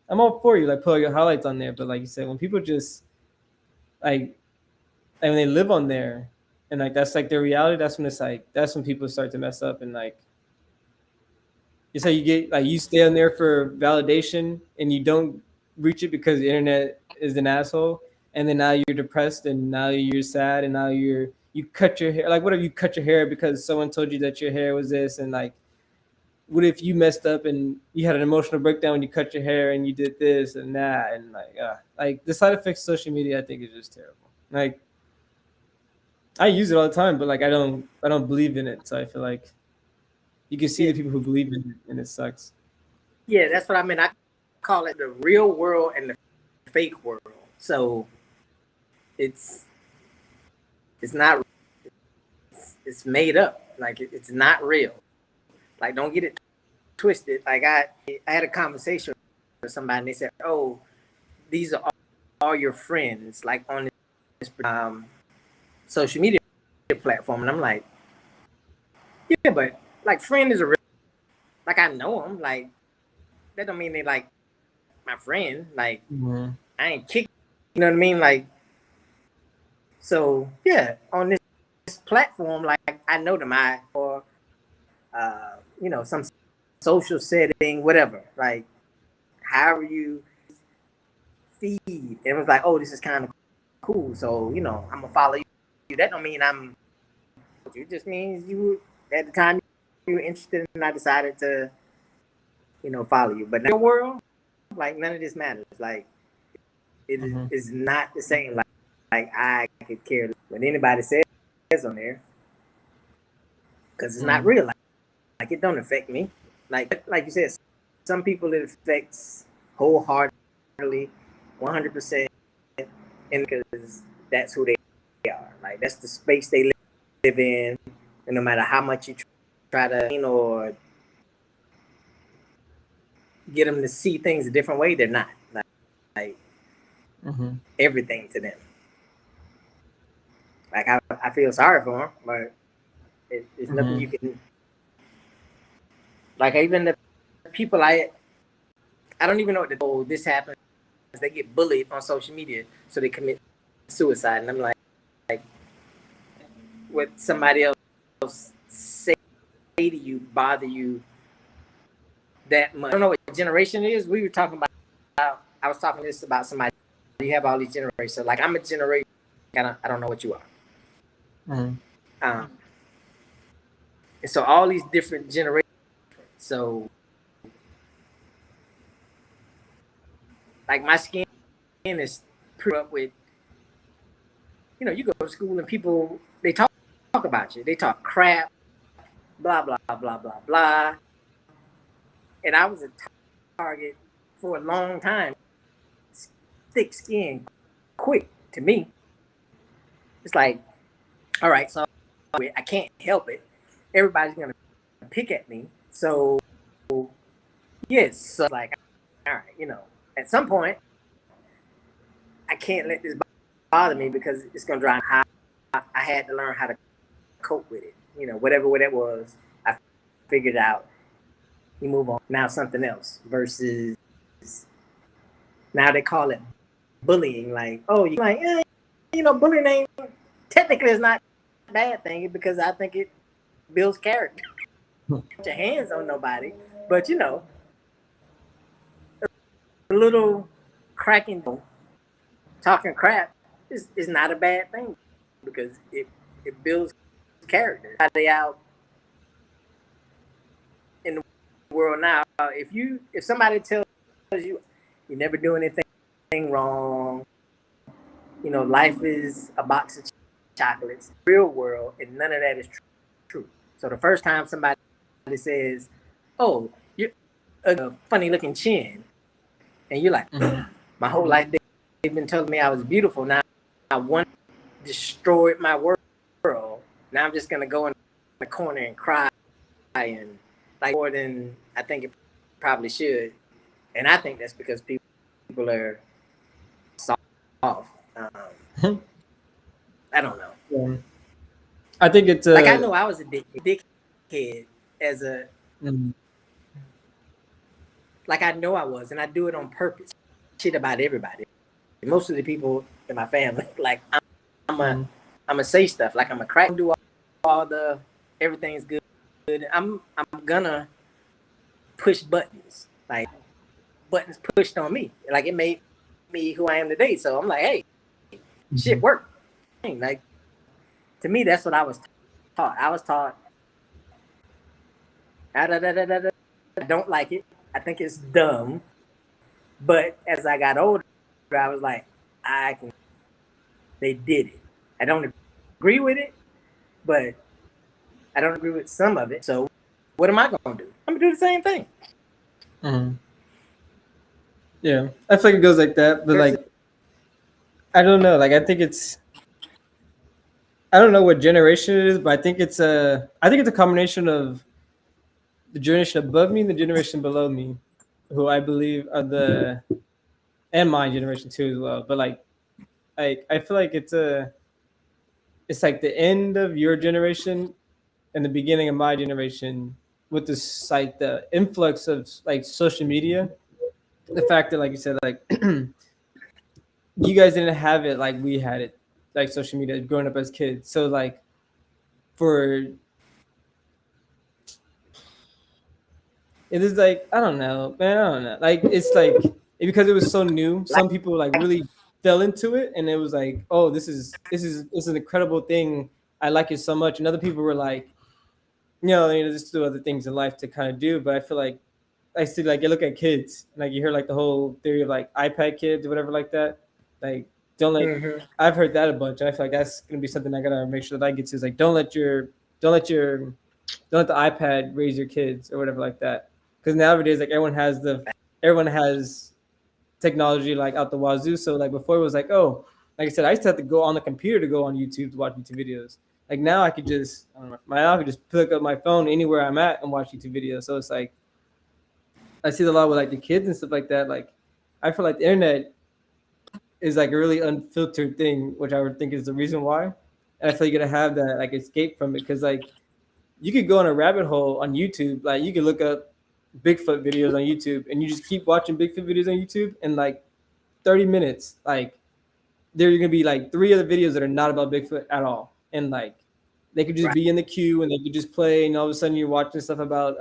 I'm all for you, like put all your highlights on there, but like you said, when people just like and when they live on there and like that's like their reality, that's when it's like that's when people start to mess up and like it's how you get like you stay on there for validation and you don't reach it because the internet is an asshole, and then now you're depressed and now you're sad and now you cut your hair, like what if you cut your hair because someone told you that your hair was this, and like what if you messed up and you had an emotional breakdown when you cut your hair and you did this and that, and like the side effects of social media, I think is just terrible. Like I use it all the time, but like I don't believe in it. So I feel like you can see Yeah, the people who believe in it, and it sucks. yeah, that's what I mean. I call it the real world and the fake world. So it's it's not it's made up. Like it's not real. Like don't get it twisted. Like I had a conversation with somebody and they said, "Oh, these are all your friends." Like on this social media platform, and I'm like, yeah, but like friend is a real. Like I know them. Like that don't mean they like my friend. Like Mm-hmm. I ain't kicking. You know what I mean? Like so. Yeah, on this platform, like I know them. Or some social setting, whatever. Like however you feed. And it was like, oh, this is kind of cool. So I'm gonna follow you. That don't mean I'm. It just means you at the time you were interested, and I decided to follow you. But in the world, like none of this matters. Like it Mm-hmm. is not the same. Like I could care what anybody says on there because it's not Mm-hmm. real. Like it don't affect me. Like you said, some people it affects wholeheartedly, 100%, and because that's who they are. Like that's the space they live in, and no matter how much you try to or get them to see things a different way, they're not. Like Mm-hmm. everything to them. Like I feel sorry for them, but it's nothing Mm-hmm. you can. Like even the people I don't even know what the oh this happens. They get bullied on social media, so they commit suicide. And I'm like what somebody else say to you bother you that much? I don't know what generation it is. We were talking about. I was talking this about somebody. You have all these generations. So like I'm a generation. I don't know what you are. Mm-hmm. Um, and so all these different generations. So like my skin is pretty up with. You go to school and people they talk about you. They talk crap, blah blah blah blah blah. And I was a target for a long time. Thick skin, quick to me. It's like, all right, so I can't help it. Everybody's gonna pick at me. So yes, so like, all right, at some point, I can't let this bother me because it's gonna drive. How I had to learn how to cope with it. Whatever that was, I figured out. You move on. Now something else versus now they call it bullying. Like, oh, you like, bullying ain't technically it's not a bad thing because I think it builds character. Put your hands on nobody, but a little cracking, talking crap is not a bad thing because it builds character. How they out in the world now? If somebody tells you you never do anything wrong, life is a box of chocolates, real world, and none of that is true. So the first time somebody says, "Oh, you're a funny looking chin," and you're like, Mm-hmm. "My whole life they've been telling me I was beautiful. Now one destroyed my world. Now I'm just gonna go in the corner and cry and like more than I think it probably should." And I think that's because people are soft. I don't know. Yeah. I think it's Like I know I was a dickhead as a mm-hmm. like I know I was, and I do it on purpose. Shit about everybody. Most of the people in my family, like I'm a Mm-hmm. I'm a say stuff. Like I'm a crack. Do all the everything's good. I'm gonna push buttons. Like buttons pushed on me. Like it made me who I am today. So I'm like, hey, shit worked. Like to me, that's what I was taught. I was taught I don't like it. I think it's dumb. But as I got older, I was like, I can. They did it. I don't agree with it, but I don't agree with some of it. So what am I gonna do? I'm gonna do the same thing. Mm-hmm. Yeah, I feel like it goes like that, but Versus, like I don't know. Like I think it's I don't know what generation it is, but I think it's a combination of the generation above me and the generation below me, who I believe are the and my generation too as well. But like I feel like it's like the end of your generation and the beginning of my generation with this like the influx of like social media. The fact that like you said like you guys didn't have it like we had it, like social media growing up as kids. So like for it is like I don't know, man. I don't know. Like it's like because it was so new. like, Some people like really fell into it, and it was like, oh, this is an incredible thing. I like it so much. And other people were like, just do other things in life to kind of do. But I feel like I see like you look at kids, like you hear like the whole theory of like iPad kids or whatever like that. Like don't let mm-hmm. I've heard that a bunch. I feel like that's gonna be something I gotta make sure that I get to is like don't let your don't let the iPad raise your kids or whatever like that. Because nowadays like everyone has technology like out the wazoo. So like before it was like, oh, like I said, I used to have to go on the computer to go on YouTube to watch YouTube videos. Like now I could just I don't know, now I could just pick up my phone anywhere I'm at and watch YouTube videos. So it's like I see it a lot with like the kids and stuff like that. Like I feel like the internet is like a really unfiltered thing, which I would think is the reason why. And I feel like you gotta have that like escape from it because like you could go in a rabbit hole on YouTube. Like you could look up Bigfoot videos on YouTube and you just keep watching Bigfoot videos on YouTube and like 30 minutes, like there are gonna be like three other videos that are not about Bigfoot at all. And like they could just Right. be in the queue and they could just play and all of a sudden you're watching stuff about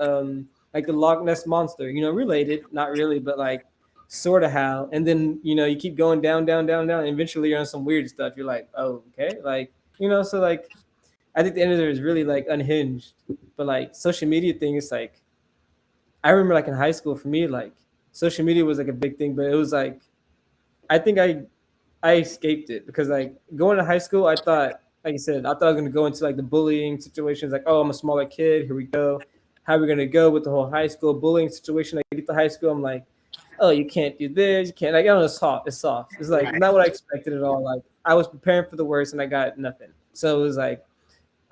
like the Loch Ness monster, related, not really, but like sort of how. And then, you keep going down, down, down, down, and eventually you're on some weird stuff. You're like, oh, okay. Like, so like I think the internet is really like unhinged. But like social media thing is like I remember like in high school for me, like social media was like a big thing, but it was like I think I escaped it because like going to high school, I thought, like I said, I thought I was gonna go into like the bullying situations, like, oh, I'm a smaller kid, here we go. How are we gonna go with the whole high school bullying situation? Like, I get to high school, I'm like, oh, you can't do this, you can't. Like, I don't know, it's soft, it's soft. It's like Right. not what I expected at all. Like, I was preparing for the worst and I got nothing. So it was like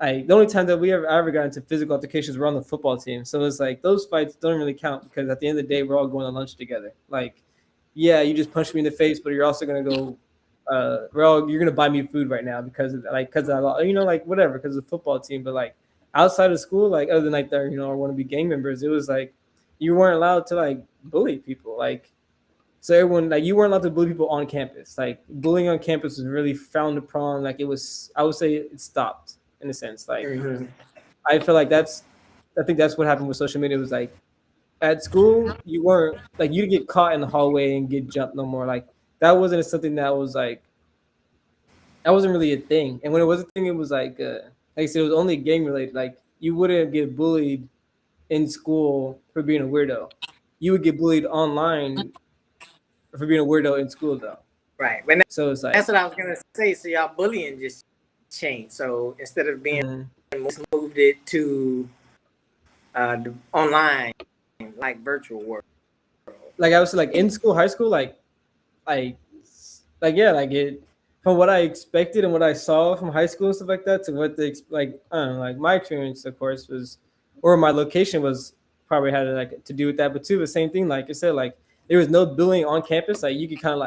the only time that I ever got into physical altercations were on the football team. So it's like those fights don't really count because at the end of the day, we're all going to lunch together. Like, yeah, you just punched me in the face, but you're also gonna go. You're gonna buy me food right now because I like whatever because of the football team. But like outside of school, like other than like their I want to be gang members, it was like you weren't allowed to like bully people. Like so everyone like you weren't allowed to bully people on campus. Like bullying on campus was really frowned upon. Like it was, I would say it stopped in a sense. Like Mm-hmm. I feel like I think that's what happened with social media was like at school you weren't like you get caught in the hallway and get jumped no more. Like that wasn't something that was like that wasn't really a thing. And when it was a thing, it was like I said, it was only gang related. Like you wouldn't get bullied in school for being a weirdo. You would get bullied online for being a weirdo in school though. Right. But So it's that's like what I was gonna say. So y'all bullying just changed. So instead of being mhm. moved it to the online, like virtual world. Like I was like in school, high school, like like yeah, like it from what I expected and what I saw from high school and stuff like that to what they like I don't know, like my experience of course was or my location was probably had like to do with that, but too the same thing, like I said, like there was no bullying on campus, like you could kind of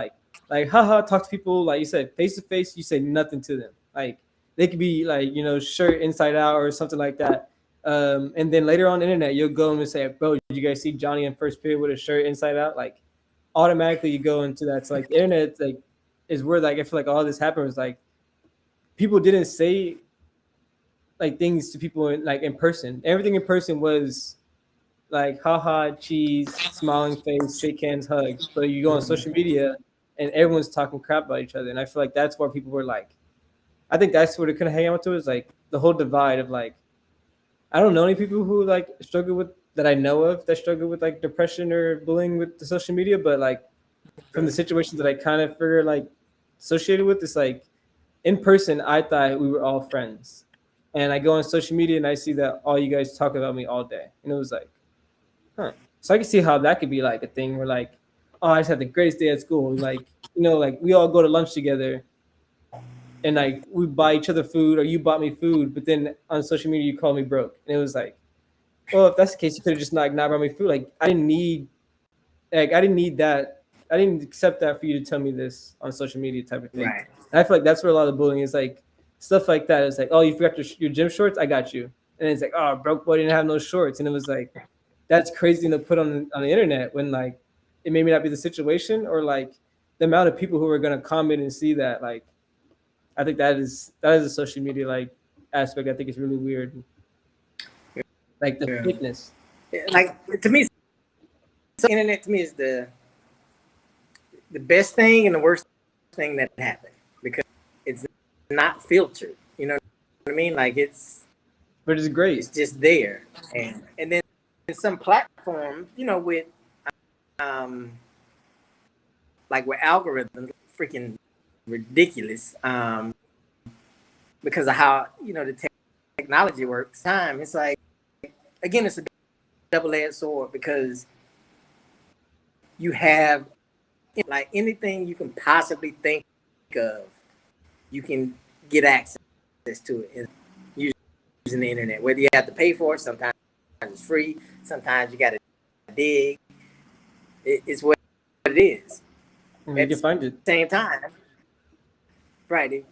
like haha talk to people like you said face to face, you say nothing to them. Like they could be like, shirt inside out or something like that. And then later on the internet, you'll go and say, bro, did you guys see Johnny in first period with a shirt inside out? Like automatically you go into that. So like the internet like is where like I feel like all this happened was like people didn't say like things to people in person. Everything in person was like haha, cheese, smiling face, shake hands, hug. But you go on social media and everyone's talking crap about each other. And I feel like that's where people were like I think that's what it could hang out to is like the whole divide of like I don't know any people who like struggle with that I know of that struggle with like depression or bullying with the social media, but like from the situations that I kind of figure like associated with, it's like in person, I thought we were all friends. And I go on social media and I see that all you guys talk about me all day. And it was like, huh. So I can see how that could be like a thing where like, oh, I just had the greatest day at school. Like, like we all go to lunch together and like we buy each other food or you bought me food, but then on social media you call me broke. And it was like, well, if that's the case, you could have just not brought me food. Like I didn't need that. I didn't accept that for you to tell me this on social media type of thing. Right. And I feel like that's where a lot of bullying is like stuff like that. It's like, oh, you forgot your gym shorts? I got you. And it's like, oh, broke boy didn't have no shorts. And it was like, that's crazy to put on the internet when like it may not be the situation or like the amount of people who are going to comment and see that. Like, I think that is a social media like aspect. I think it's really weird. Like the fakeness. Like to me, the internet to me is the best thing and the worst thing that happened because it's not filtered. You know what I mean? Like but it's great. It's just there, and then in some platforms, with like with algorithms, freaking ridiculous. Because of how the technology works. It's like again, it's a double-edged sword because you have like anything you can possibly think of, you can get access to it using the internet. Whether you have to pay for it, sometimes it's free, sometimes you got to dig. It's what it is. And you can find it at the same time, right?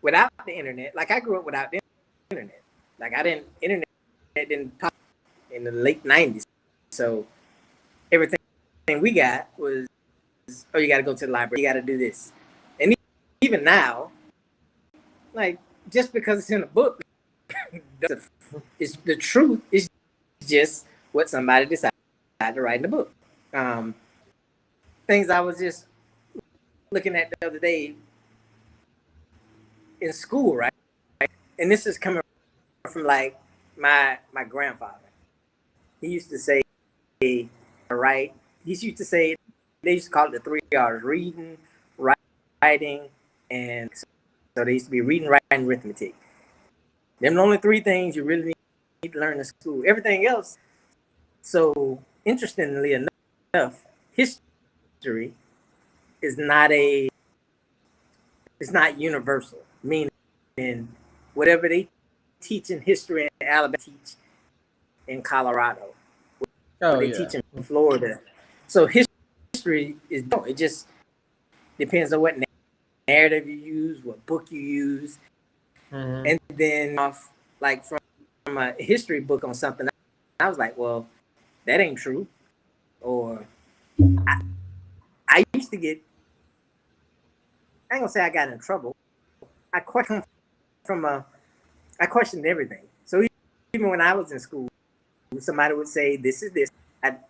Without the internet, like I grew up without the internet. Like internet didn't pop in the late 90s. So everything we got was, oh, you got to go to the library, you got to do this. And even now, like just because it's in a book, it's the truth. It's just what somebody decided to write in the book. Things I was just looking at the other day in school, right? And this is coming from like my grandfather. He used to say, right? He used to say, they used to call it the 3 R's: reading, writing, and so they used to be reading, writing, arithmetic. Them the only 3 things you really need to learn in school. Everything else. So interestingly enough, history is not universal. Meaning, whatever they teach in history in Alabama, teach in Colorado. They teach in Florida. So history is, it just depends on what narrative you use, what book you use. Mm-hmm. And then from a history book on something, I was like, well, that ain't true. Or I used to get, I ain't gonna say I got in trouble. I questioned everything. So even when I was in school, somebody would say, this is this. That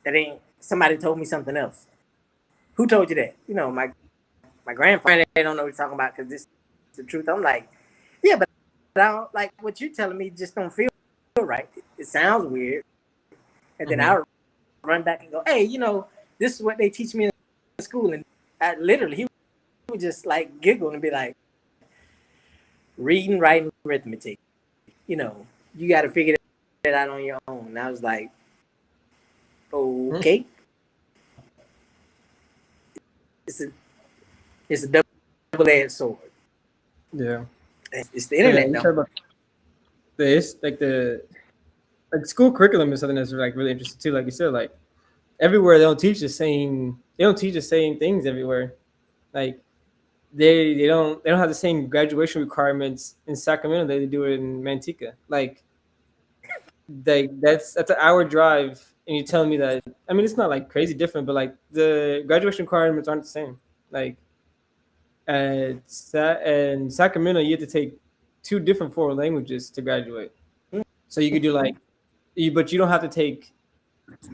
ain't, somebody told me something else. Who told you that? My grandfather, they don't know what you're talking about because this is the truth. I'm like, yeah, but I don't, like what you're telling me just don't feel right. It sounds weird. And then I'll run back and go, hey, this is what they teach me in school. And he would just like giggle and be like, reading, writing, arithmetic. You got to figure that out on your own. And I was like, okay. It's a double-edged sword. Yeah. It's the internet, though. Like school curriculum is something that's like really interesting too. Like you said, like everywhere they don't teach the same things everywhere. Like they don't have the same graduation requirements in Sacramento that they do it in Manteca. Like that's an hour drive, and you're telling me that, I mean, it's not like crazy different, but like the graduation requirements aren't the same. Like in Sacramento, you have to take 2 different foreign languages to graduate. So you could do but you don't have to take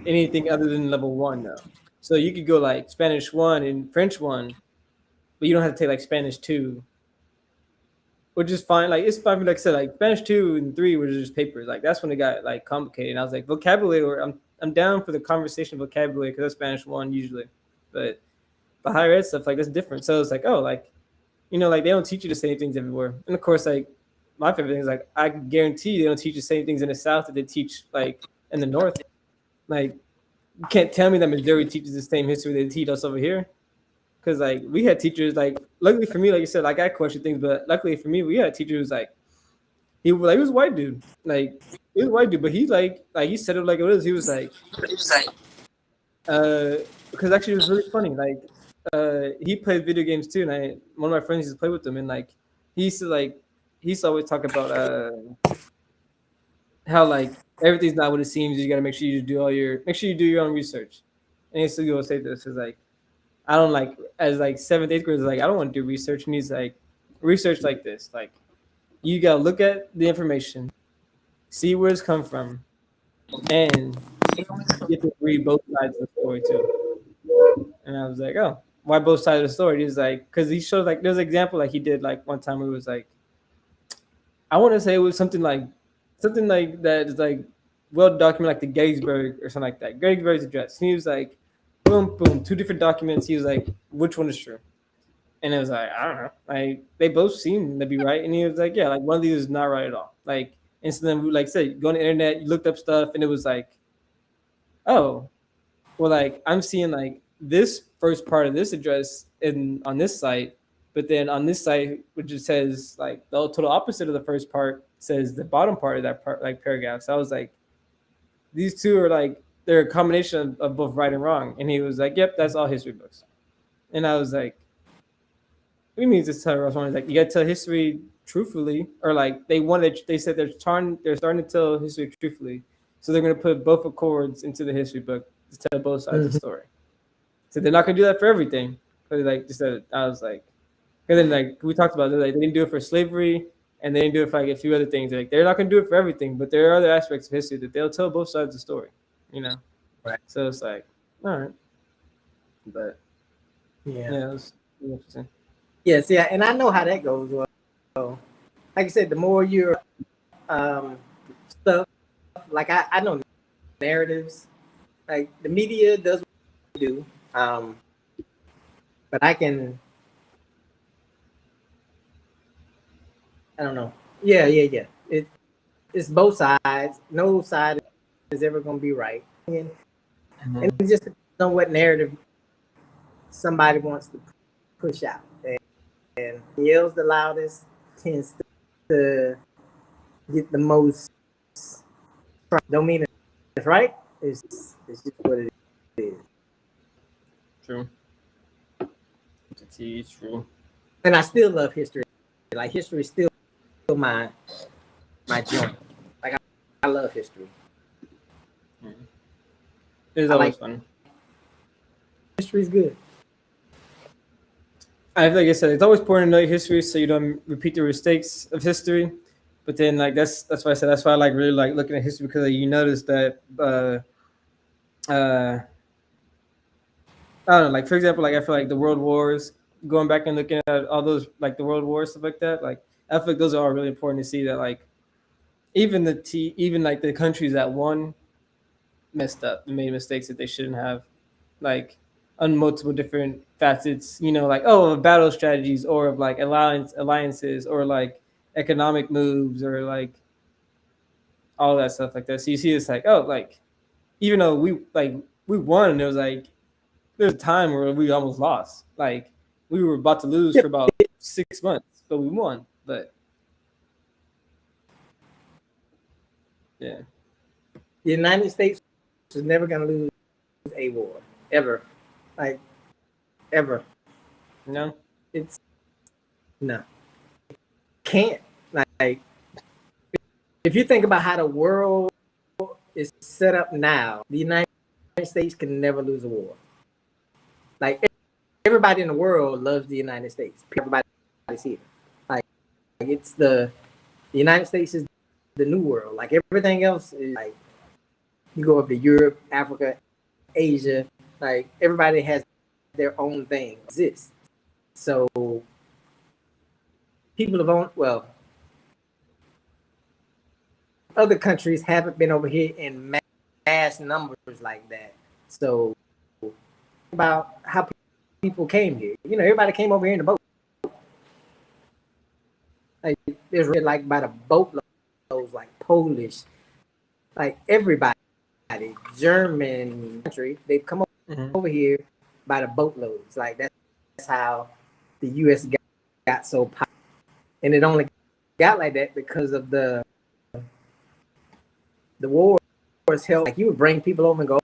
anything other than level 1 now. So you could go like Spanish 1 and French 1, but you don't have to take like Spanish 2. which is fine. Like it's fine. Like I said, like Spanish 2 and 3 were just papers. Like that's when it got like complicated. And I was like, vocabulary. Or I'm down for the conversation vocabulary because that's Spanish 1 usually, but the higher ed stuff like that's different. So it's like, oh, like like they don't teach you the same things everywhere. And of course, like my favorite thing is like I guarantee they don't teach the same things in the South that they teach like in the North. Like you can't tell me that Missouri teaches the same history they teach us over here. Because like we had teachers like luckily for me, like you said, like I question things, but luckily for me, we had teachers like he was a white dude. Like he was a white dude, but he like he said it like it was. He was like because actually it was really funny. Like he played video games too, and one of my friends used to play with him, and like he used to always talk about how like everything's not what it seems. You got to make sure you do your own research. And he used to go say this is like I don't like as like 7th, 8th graders like I don't want to do research. And he's like research like this, like you gotta look at the information, see where it's come from, and you have to read both sides of the story too. And I was like, oh, why both sides of the story? He's like, because he showed like there's an example like he did like one time where it was like I want to say it was something like that is like well documented like the Gettysburg or something like that. Gettysburg's address. And he was like, boom, boom, 2 different documents. He was like, which one is true? And it was like, I don't know. Like they both seem to be right. And he was like, yeah, like one of these is not right at all. Like and so then we like said, you go on the internet, you looked up stuff, and it was like, oh, well, like I'm seeing like this first part of this address in on this site, but then on this site, which it says like the total opposite of the first part says the bottom part of that part like paragraph. So I was like, these two are like they're a combination of both right and wrong. And he was like, yep, that's all history books. And I was like, what do you mean just tell us one? Like you gotta tell history truthfully, or like they said they're starting to tell history truthfully. So they're gonna put both accords into the history book to tell both sides of the story. So they're not gonna do that for everything. But like just said, I was like, and then like we talked about it, like they didn't do it for slavery, and they didn't do it for like a few other things. Like they're not gonna do it for everything, but there are other aspects of history that they'll tell both sides of the story. Right? So it's like, all right, but yeah, it was interesting. Yes, yeah, and I know how that goes. Well, like I said, the more you're stuff, like I know narratives, like the media does what they do, but I don't know. Yeah. It's both sides. No side is ever going to be right, and it just depends on what narrative somebody wants to push out. And yells the loudest tends to get the most. Don't mean it's right. It's just what it is. True. It's true. And I still love history. Like history is still my joint. Like I love history. It's always fun. History is good. Like I said, it's always important to know your history so you don't repeat the mistakes of history. But then, like that's why I said that's why I like really like looking at history because you notice that I don't know, like for example, like I feel like the world wars, going back and looking at all those like the world wars stuff like that, like I feel like those are all really important to see that like even like the countries that won messed up and made mistakes that they shouldn't have, like on multiple different facets, like of battle strategies or of like alliances or like economic moves or like all that stuff like that. So you see it's like, like even though we won, it was like there's a time where we almost lost. Like we were about to lose for about 6 months, but we won. But yeah. The United States is never gonna lose a war. Ever. Like ever. No. It's no. Can't. Like if you think about how the world is set up now, the United States can never lose a war. Like everybody in the world loves the United States. Everybody's here. Like it's the United States is the new world. Like everything else is like you go up to Europe, Africa, Asia. Like everybody has their own thing exists. So people have owned, well, other countries haven't been over here in mass numbers like that. So about how people came here. You know, everybody came over here in the boat. Like there's like by the boatloads, like Polish, like everybody, German country, they've come over here by the boatloads. Like that's how the U.S. got so popular, and it only got like that because of the wars held. Like you would bring people over and go,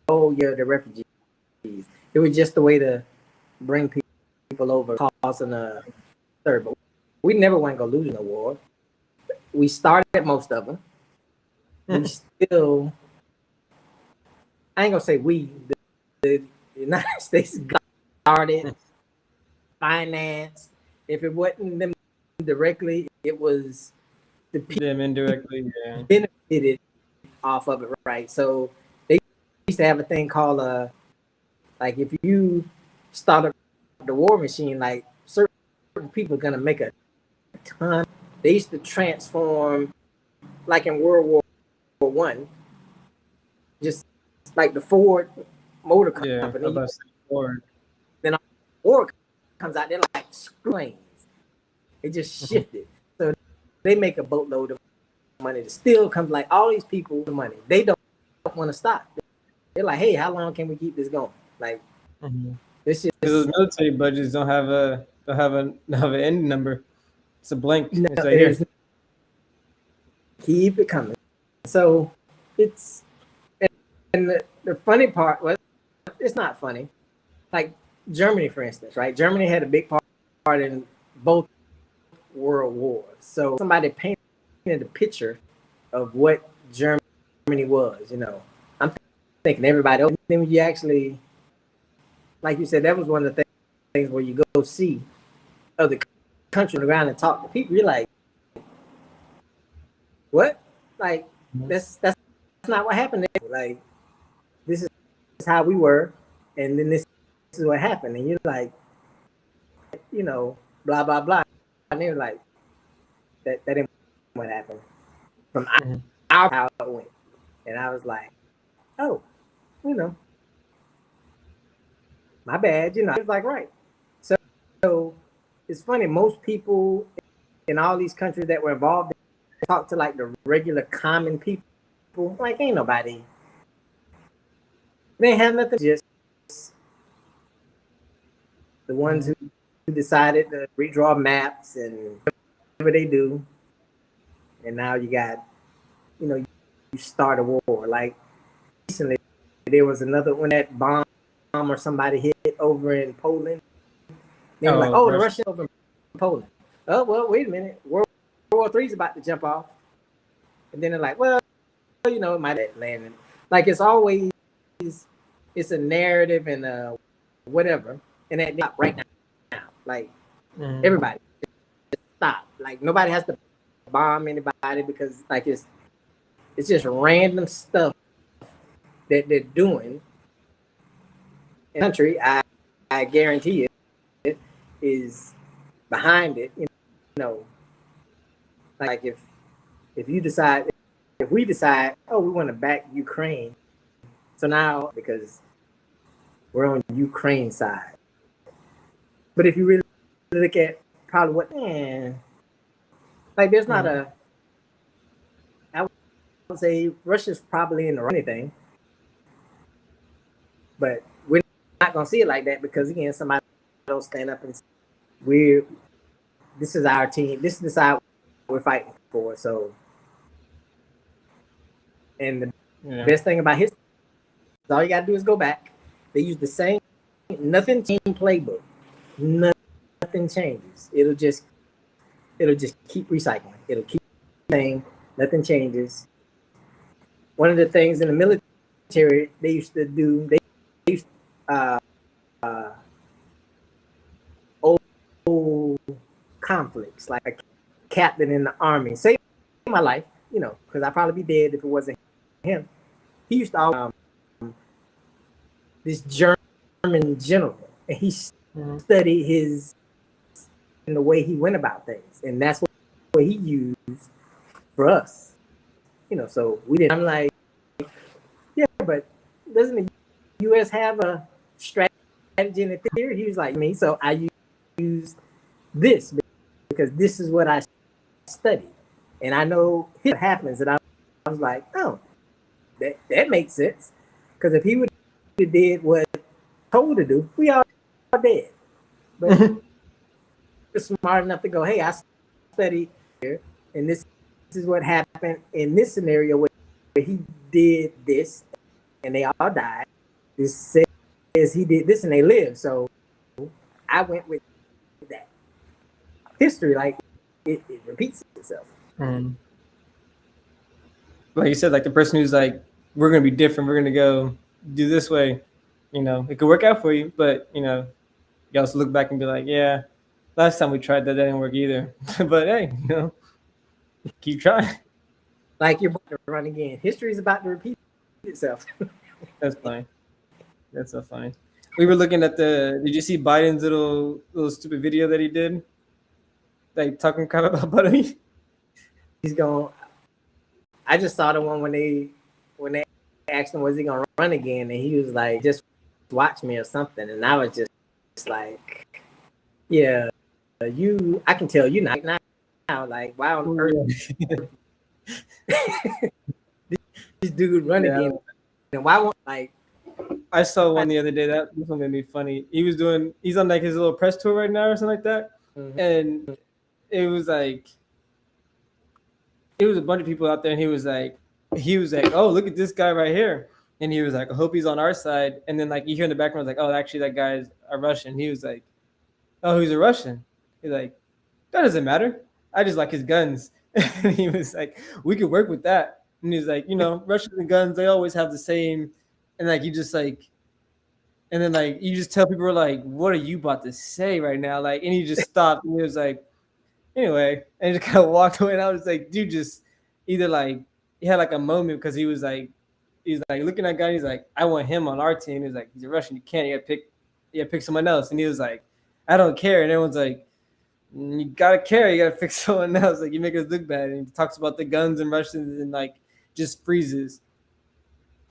oh yeah, the refugees. It was just the way to bring people over, causing a third. But we never want to go losing a war. We started most of them. We still, I ain't gonna say we, the United States started, financed. If it wasn't them directly, it was the people them indirectly, yeah, benefited off of it, right? So they used to have a thing called like if you start the war machine, like certain people are gonna make a ton. They used to transform, like in World War One, just like the Ford Motor Company. Yeah, Ford. Then war comes out, they're like screens. It just shifted. So they make a boatload of money. It still comes like all these people with money. They don't want to stop. They're like, hey, how long can we keep this going? Like this is because those military budgets don't have an end number. It's a blank. no, it's like here. Keep it coming. So it's and the funny part was it's not funny. Like Germany, for instance, right? Germany had a big part in both world wars. So somebody painted a picture of what Germany was. You know, I'm thinking everybody else. Then when you actually, like you said, that was one of the things where you go see other countries on the ground and talk to people. You're like, what? Like that's not what happened there. Like this is how we were, and then this is what happened, and you're like, you know, blah blah blah, and they're like, that didn't what happened from our how it went, and I was like, oh, you know, my bad, you know. It's like right, so it's funny. Most people in all these countries that were involved talk to like the regular common people. Like ain't nobody. They have nothing. Just the ones who decided to redraw maps and whatever they do. And now you got, you know, you start a war. Like recently, there was another one that bomb or somebody hit over in Poland. They were like, oh, the Russians over in Poland. Oh, well, wait a minute. World War III is about to jump off. And then they're like, well, you know, it might have landed. Like it's always, it's a narrative and whatever. And that right now, like everybody just stop. Like nobody has to bomb anybody because like it's just random stuff that they're doing in the country. I guarantee it is behind it. You know, like if you decide, if we decide, oh, we want to back Ukraine, so now because we're on Ukraine side. But if you really look at probably what, like there's not I would say Russia's probably in the right anything, but we're not gonna see it like that because again, somebody will stand up and say, this is our team, this is the side we're fighting for. So, and the best thing about history is all you gotta do is go back. They use the same, nothing changed playbook. Nothing changes. It'll just keep recycling. It'll keep saying nothing changes. One of the things in the military they used to do, they used old conflicts, like a captain in the army saved my life, you know, because I'd probably be dead if it wasn't him. He used to this German general, and he studied his the way he went about things, and that's what he used for us. So we didn't. I'm like, yeah, but doesn't the U.S. have a strategy and a theory? He was like me, so I use this because this is what I studied, and I know what happens. And I was like, oh, that makes sense, because if he would have did what told to do, we all dead. But you're smart enough to go, hey, I studied here, and this is what happened in this scenario where he did this, and they all died. This says he did this, and they lived. So I went with that. History, like it repeats itself. Like you said, like the person who's like, we're gonna be different. We're gonna go do this way. It could work out for you, but you also look back and be like, yeah, last time we tried that didn't work either. But hey, keep trying. Like you're about to run again. History is about to repeat itself. That's funny. That's so funny. We were looking at did you see Biden's little stupid video that he did? Like talking kind of about Buddy? He's going. I just saw the one when they asked him was he gonna run again, and he was like, just watch me or something. And I was just like, yeah, I can tell you not now. Like, why on earth this dude run again? And why won't like? I saw one the other day that this one made me funny. He's on like his little press tour right now or something like that, and it was a bunch of people out there, and he was like, oh, look at this guy right here, and he was like, I hope he's on our side. And then like you hear in the background like, oh, actually that guy's a Russian. He was like, oh, he's a Russian. He's like, that doesn't matter. I just like his guns. And he was like, we could work with that. And he's like, Russians and guns, they always have the same. And like you just like, and then like you just tell people like, what are you about to say right now? Like, and he just stopped and he was like, anyway, and he just kind of walked away. And I was like, dude, just either like he had like a moment because he's like looking at that guy. He's like, I want him on our team. He's like, he's a Russian. You can't. You gotta pick someone else. And he was like, I don't care. And everyone's like, you gotta care. You gotta pick someone else. Like you make us look bad. And he talks about the guns and Russians and like just freezes.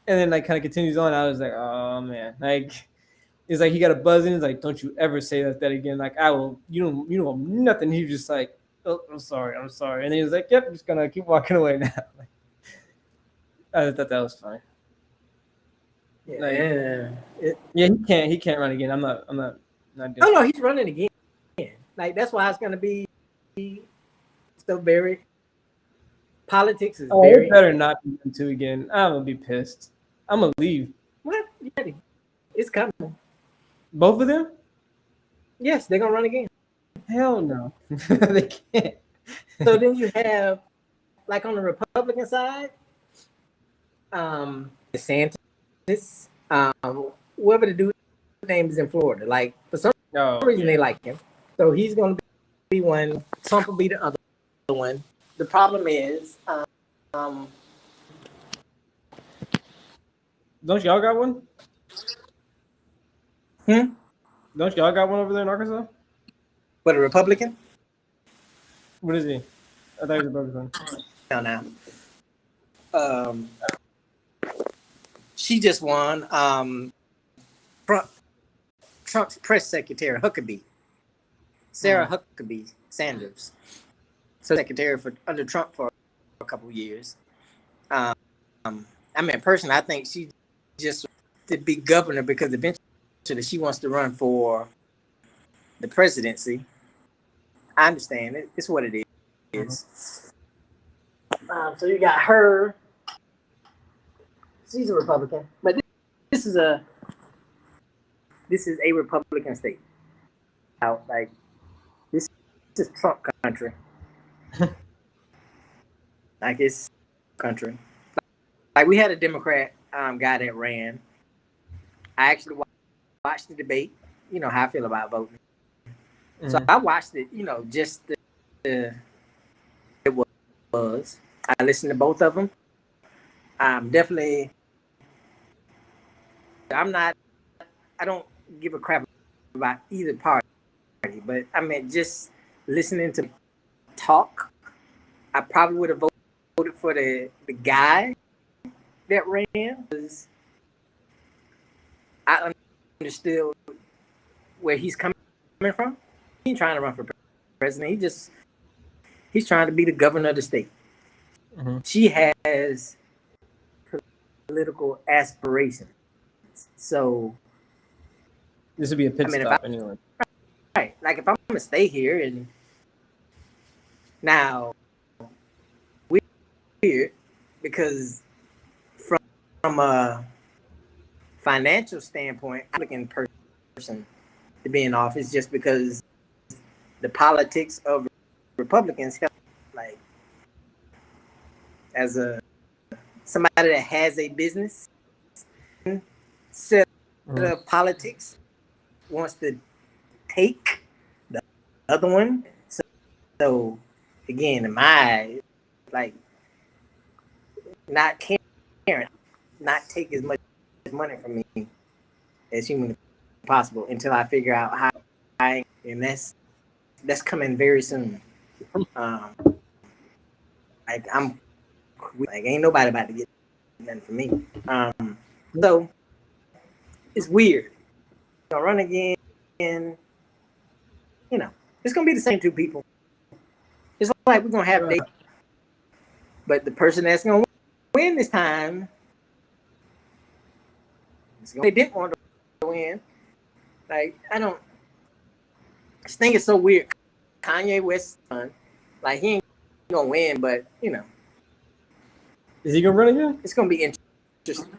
And then like kind of continues on. I was like, oh man, like it's like he got a buzz in. He's like, don't you ever say that again. Like I will. You don't nothing. He was just like, oh, I'm sorry. And then he was like, yep, I'm just gonna keep walking away now. I thought that was fine. Yeah, like, he can't run again. I'm not doing. Oh no, he's running again. Like that's why it's gonna be so very. Politics is very. It better not be them two again. I'm gonna be pissed. I'm gonna leave. What? Yeah, it's coming. Both of them? Yes, they're gonna run again. Hell no, they can't. So then you have, like on the Republican side, DeSantis, whoever the dude's name is in Florida. Like for some reason they like him, so he's gonna be one. Trump will be the other one. The problem is, don't y'all got one? Don't y'all got one over there in Arkansas? What, a Republican? What is he? I thought he was a Republican. No. She just won. Trump's press secretary, Huckabee. Sarah Huckabee Sanders. So secretary under Trump for a couple of years. I mean, personally, I think she just to be governor because eventually she wants to run for the presidency. I understand it. It's what it is. So you got her. She's a Republican, but this is a Republican state. Like this is Trump country. Like it's country. Like we had a Democrat guy that ran. I actually watched the debate. You know how I feel about voting. Mm-hmm. So I watched it. Just it was. I listened to both of them. Definitely. I don't give a crap about either party, but I mean, just listening to talk, I probably would have voted for the guy that ran, because I understood where he's coming from. He ain't trying to run for president. He's trying to be the governor of the state. Mm-hmm. She has political aspirations. So This would be a pit stop anyway. Right. Like if I'm gonna stay here, and now weird, because from a financial standpoint, I'm looking person to be in office just because the politics of Republicans help, like, as somebody that has a business set of politics wants to take the other one. So again, in my eyes, like, not caring, not take as much money from me as humanly possible until I figure out how and that's coming very soon. Like ain't nobody about to get nothing from me. So it's weird. Gonna run again, and it's gonna be the same two people. It's like we're gonna have data, but the person that's gonna win this time, they didn't want to win. Like, this thing is so weird. Kanye West's son, like, he ain't gonna win, but is he gonna run again? It's gonna be interesting.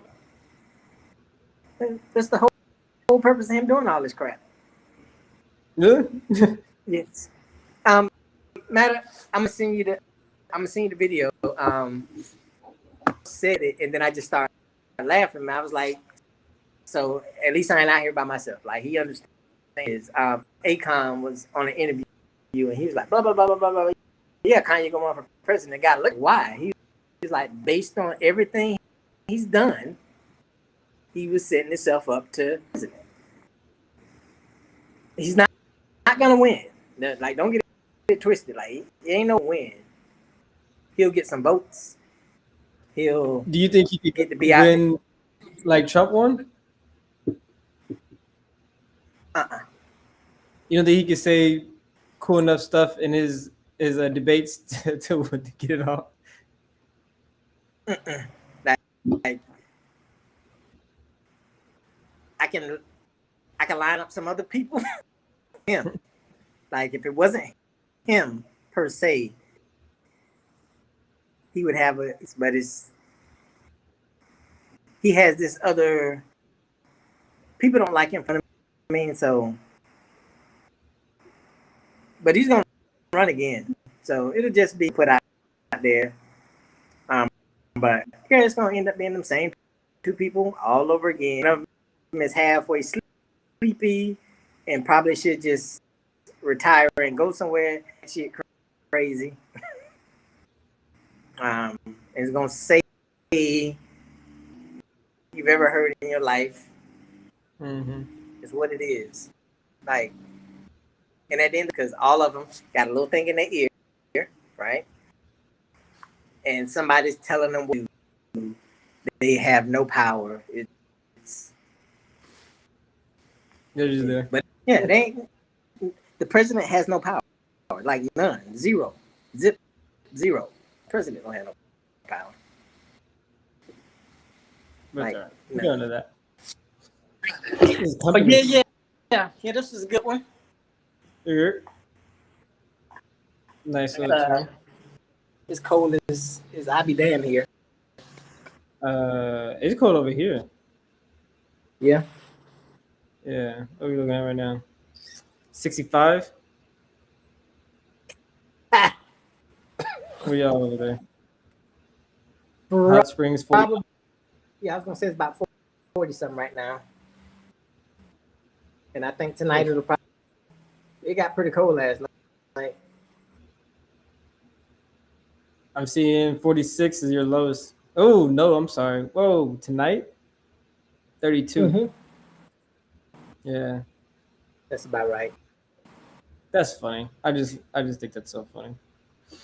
That's the whole purpose of him doing all this crap. Yeah. Yes. Matter. I'm gonna send you the video. Said it, and then I just started laughing. I was like, so at least I ain't out here by myself. Like, he understands. Akon was on an interview, and he was like, blah blah blah blah blah blah. Yeah, Kanye gonna run for president. God, look why. He's like, based on everything he's done, he was setting himself up to president. He's not gonna win. Like, don't get it twisted. Like, it ain't no win. He'll get some votes. Do you think he could get to be win like Trump won? You don't think he could say cool enough stuff in his debates to get it off? Like, I can line up some other people. Him. Like, if it wasn't him per se, he would have he has this other, people don't like him for me, so, but he's gonna run again, so it'll just be put out there. But yeah, it's gonna end up being the same two people all over again. One of them is halfway sleepy and probably should just retire and go somewhere. Shit crazy. It's gonna say you've ever heard in your life. Is what it is. Like, and at the end, because all of them got a little thing in their ear, right? And somebody's telling them what to do. They have no power. They're just there. But yeah, the president has no power. Like, none. Zero. Zero. The president don't have no power. But like, we're going to that. But yeah, this was a good one. Nice little it's cold as I be damn here. It's cold over here. Yeah. Yeah. What are we looking at right now? 65. Where y'all over there? Hot Springs 40. Yeah, I was gonna say it's about 40 something right now. And I think tonight it got pretty cold last night. I'm seeing 46 is your lowest. Oh no, I'm sorry. Whoa, tonight 32. Yeah, that's about right. That's funny. I just think that's so funny.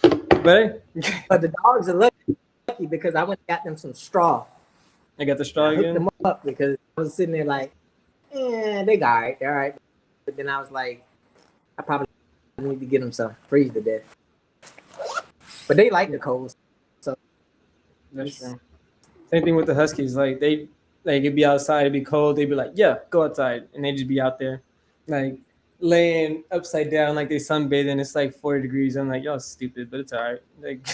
But hey, But the dogs are lucky because I went and got them some straw. I got the And straw I hooked again. them up because I was sitting there like, they got all right, they're all right. But then I was like, I probably need to get them some freeze to death. But they like the cold, so That's true. Same thing with the Huskies. Like it'd be outside, it'd be cold. They'd be like, "Yeah, go outside," and they'd just be out there, like laying upside down, like they sunbathing. It's like 40 degrees. I'm like, y'all stupid, but it's all right. Like,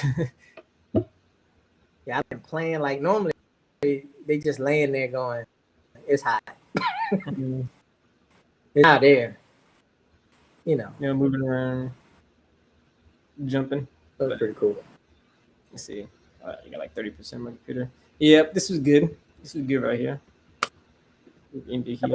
yeah, I've been playing like normally. They just laying there going, it's hot. It's out there, moving around, jumping. That was pretty cool. Let's see. I got like 30% of my computer. Yep, this was good. This was good right here. Into here.